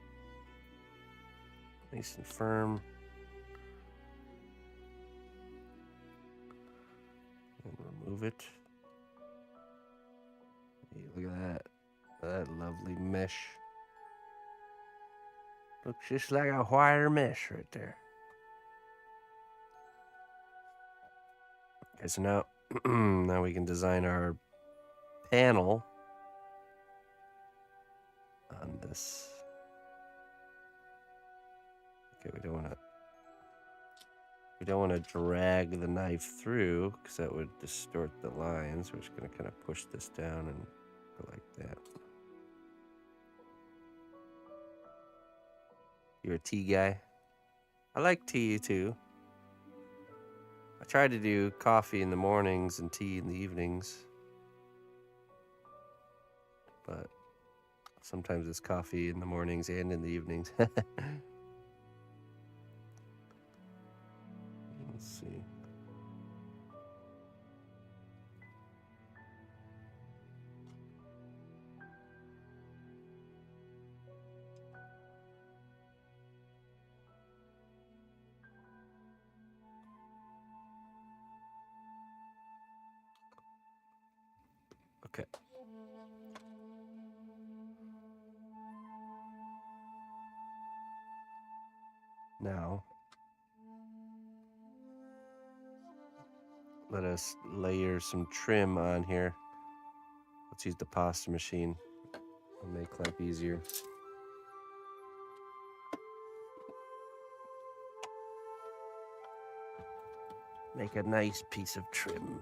Nice and firm. And remove it. Hey, look at that. That lovely mesh. Looks just like a wire mesh right there. Okay, so now, now we can design our panel on this. Okay, we don't want to We don't want to drag the knife through because that would distort the lines. We're just going to kind of push this down and go like that. You're a tea guy? I like tea too. I try to do coffee in the mornings and tea in the evenings. But sometimes it's coffee in the mornings and in the evenings. Let's see. Okay. Now, let us layer some trim on here. Let's use the pasta machine. It'll make life easier. Make a nice piece of trim.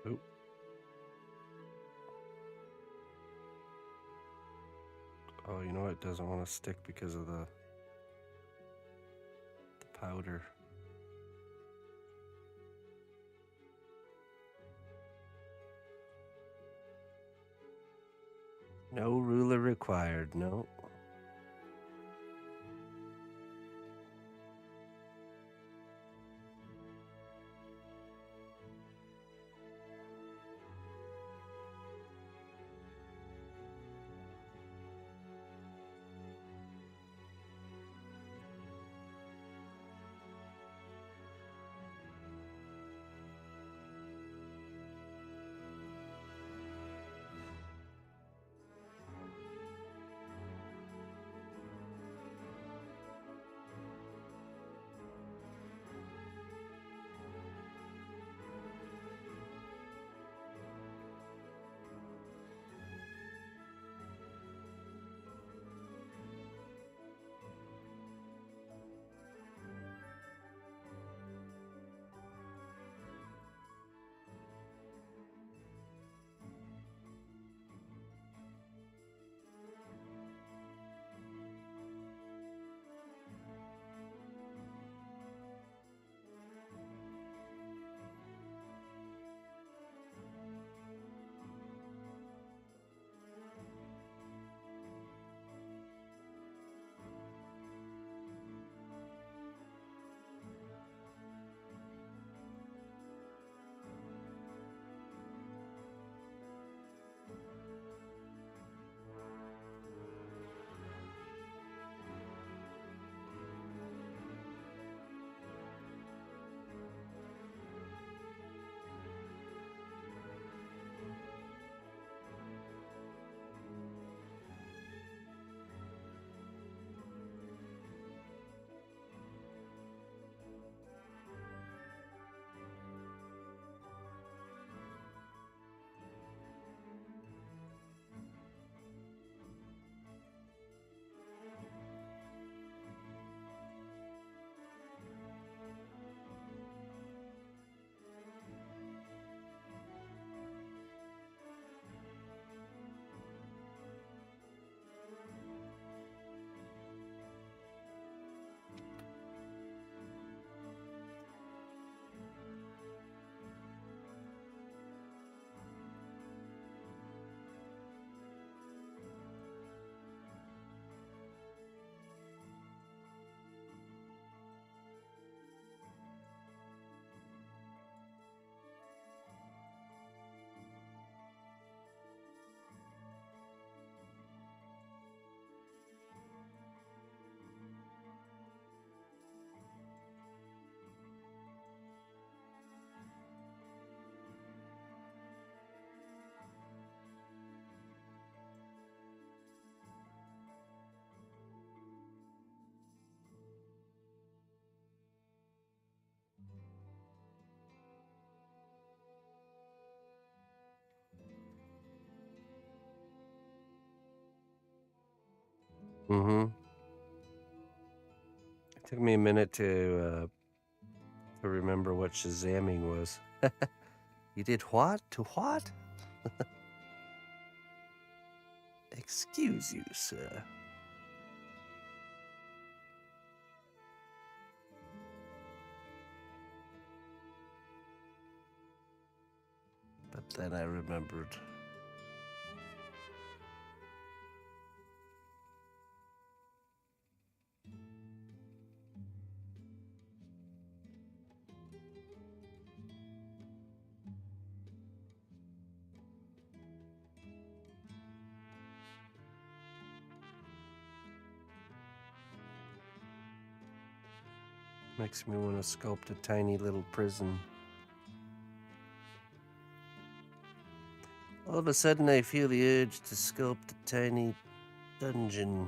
Oop. Oh, you know what? It doesn't want to stick because of the powder. No ruler required, no. Mm-hmm. It took me a minute to remember what Shazamming was. You did what? To what? Excuse you, sir. But then I remembered. Makes me want to sculpt a tiny little prison. All of a sudden, I feel the urge to sculpt a tiny dungeon.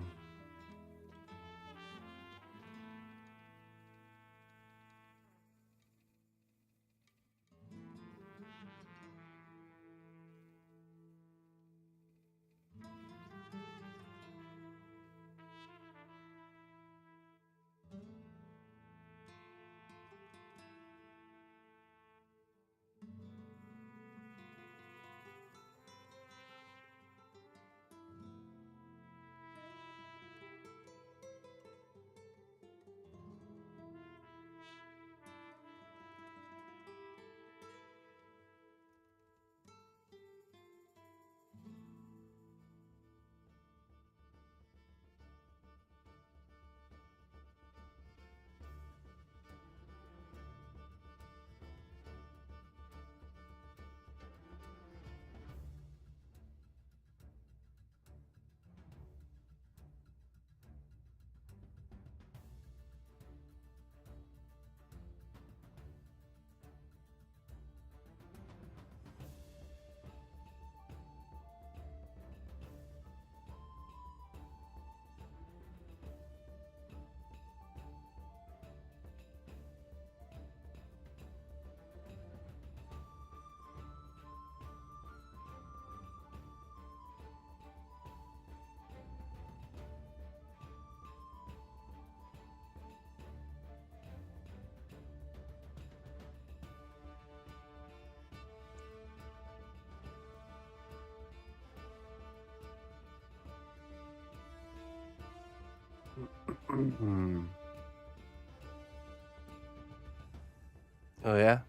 Oh, yeah?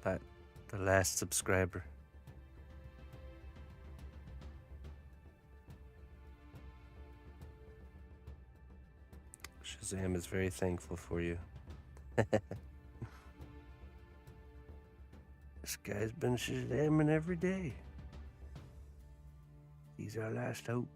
That the last subscriber. Shazam is very thankful for you. This guy's been Shazamming every day. He's our last hope.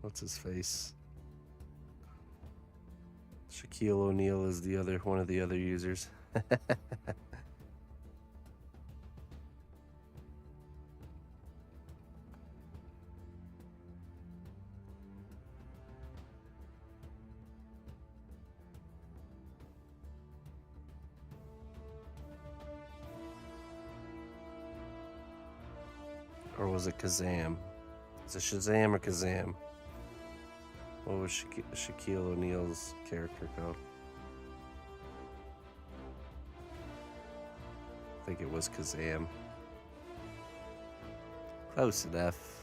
What's his face? Shaquille O'Neal is one of the other users. Or was it Kazam? Is it Shazam or Kazam? What was Shaquille O'Neal's character called? I think it was Kazam. Close enough.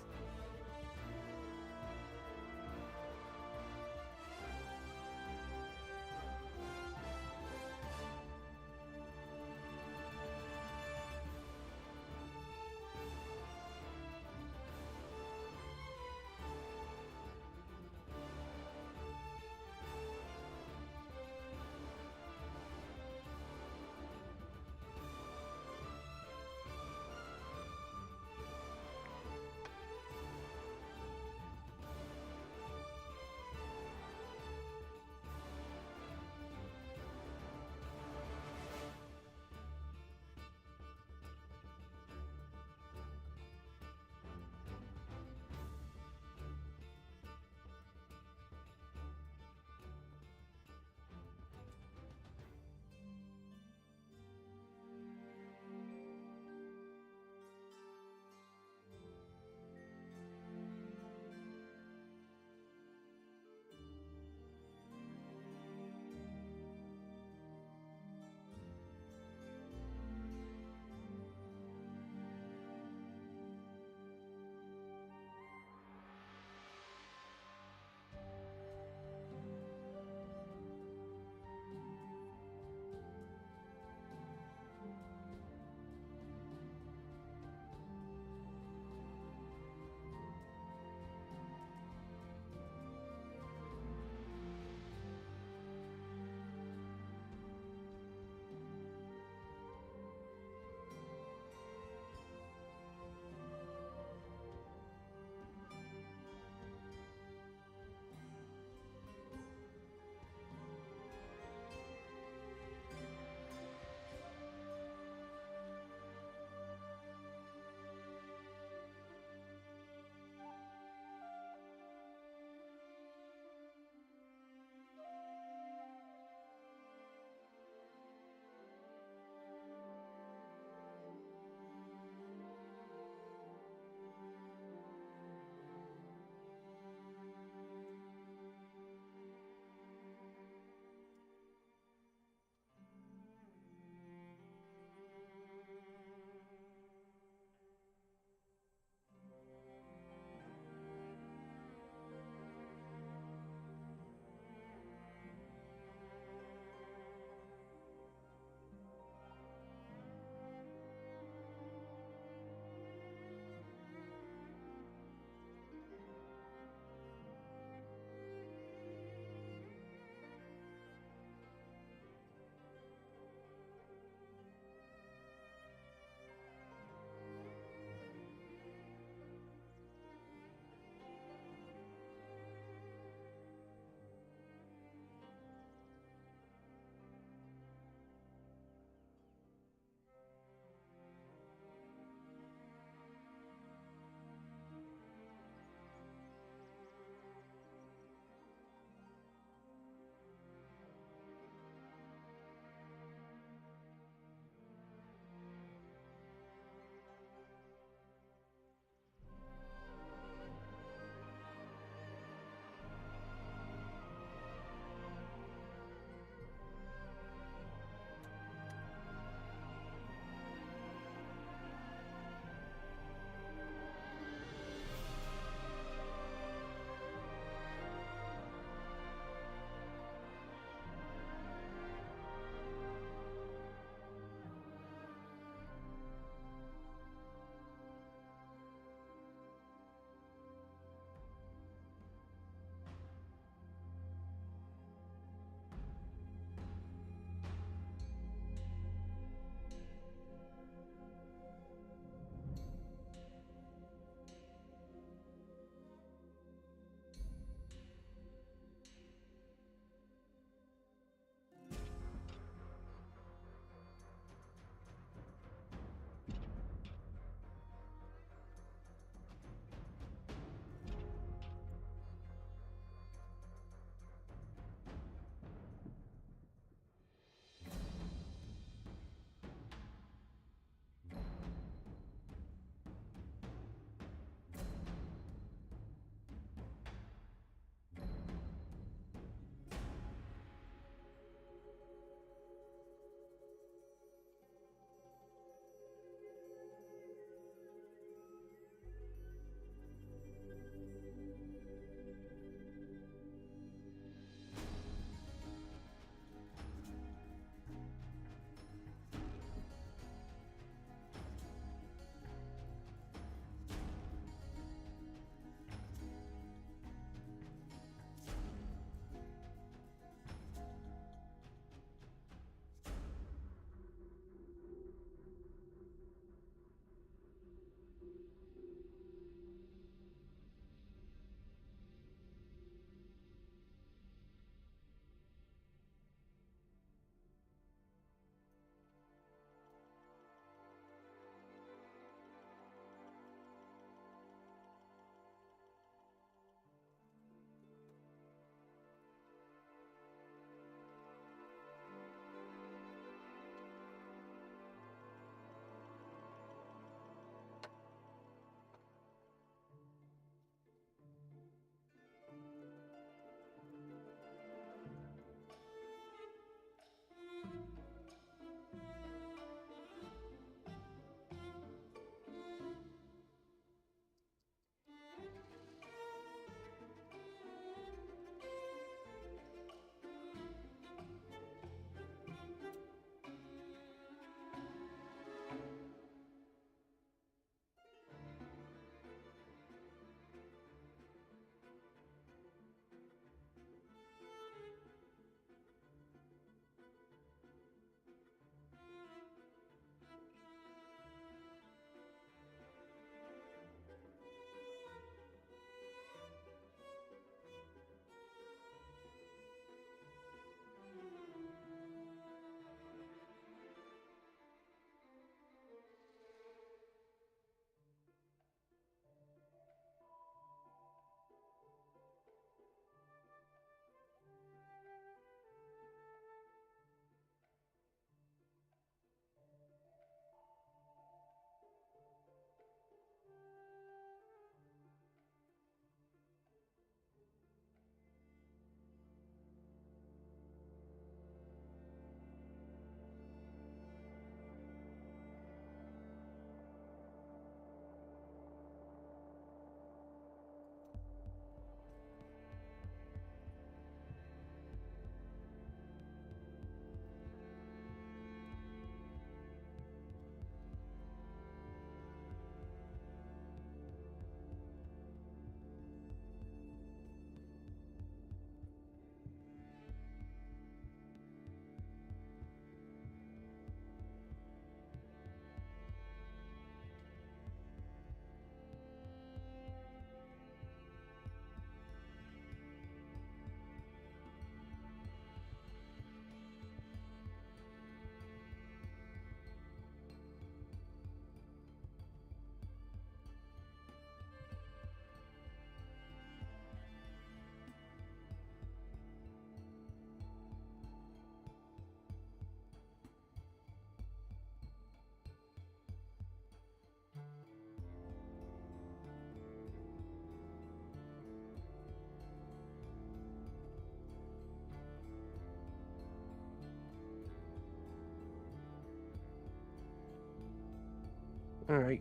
All right.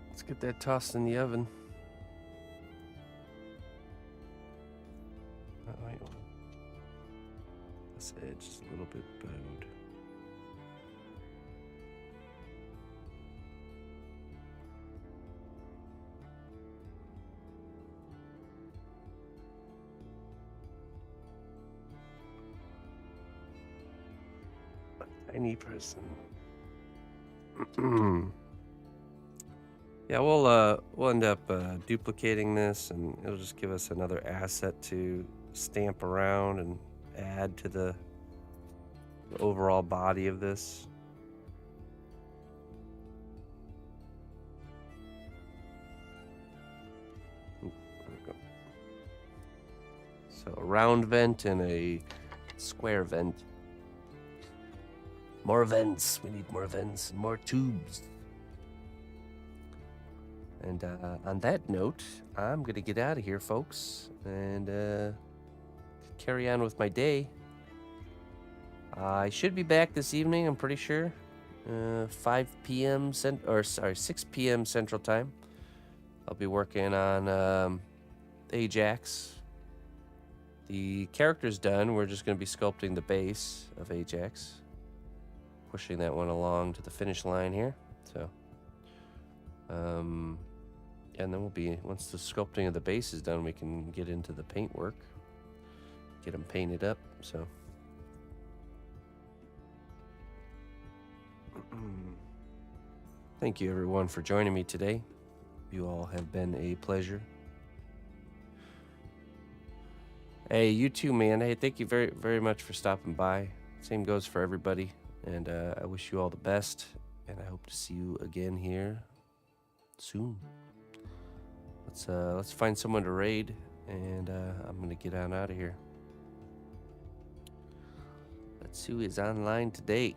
Let's get that tossed in the oven. Oh, wait. This edge is a little bit bowed. Tiny person. Yeah, we'll end up duplicating this, and it'll just give us another asset to stamp around and add to the overall body of this. Oop, there we go. So a round vent and a square vent. More vents. We need more vents and more tubes. And on that note, I'm going to get out of here, folks, and carry on with my day. I should be back this evening, I'm pretty sure. 5 p.m. 6 p.m. Central Time. I'll be working on Ajax. The character's done. We're just going to be sculpting the base of Ajax. Pushing that one along to the finish line here. So, and then we'll be, once the sculpting of the base is done, we can get into the paint work. Get them painted up, so. Thank you everyone for joining me today. You all have been a pleasure. Hey, you too, man. Hey, thank you very, very much for stopping by. Same goes for everybody. And I wish you all the best. And I hope to see you again here soon. Let's find someone to raid. And I'm going to get on out of here. Let's see who is online today.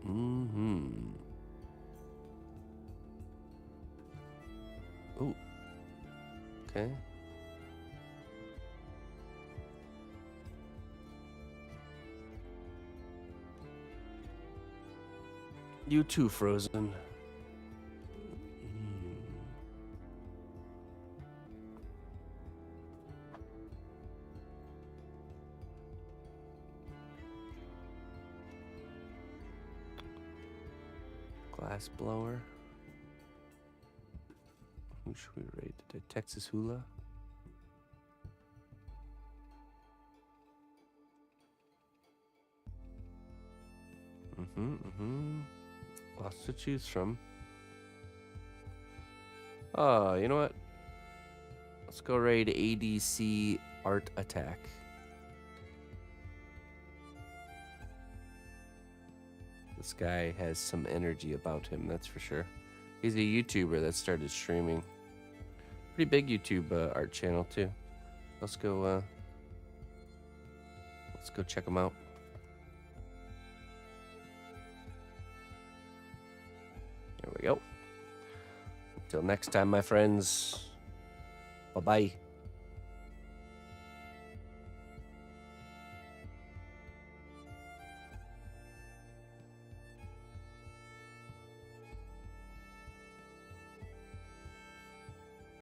Ooh. Okay. You too, Frozen. Glass blower. Who should we raid today? Texas Hula. Lots to choose from. Oh, you know what? Let's go raid ADC Art Attack. This guy has some energy about him, that's for sure. He's a YouTuber that started streaming. Pretty big YouTube art channel too. Let's go check him out. There we go. Until next time, my friends. Bye-bye.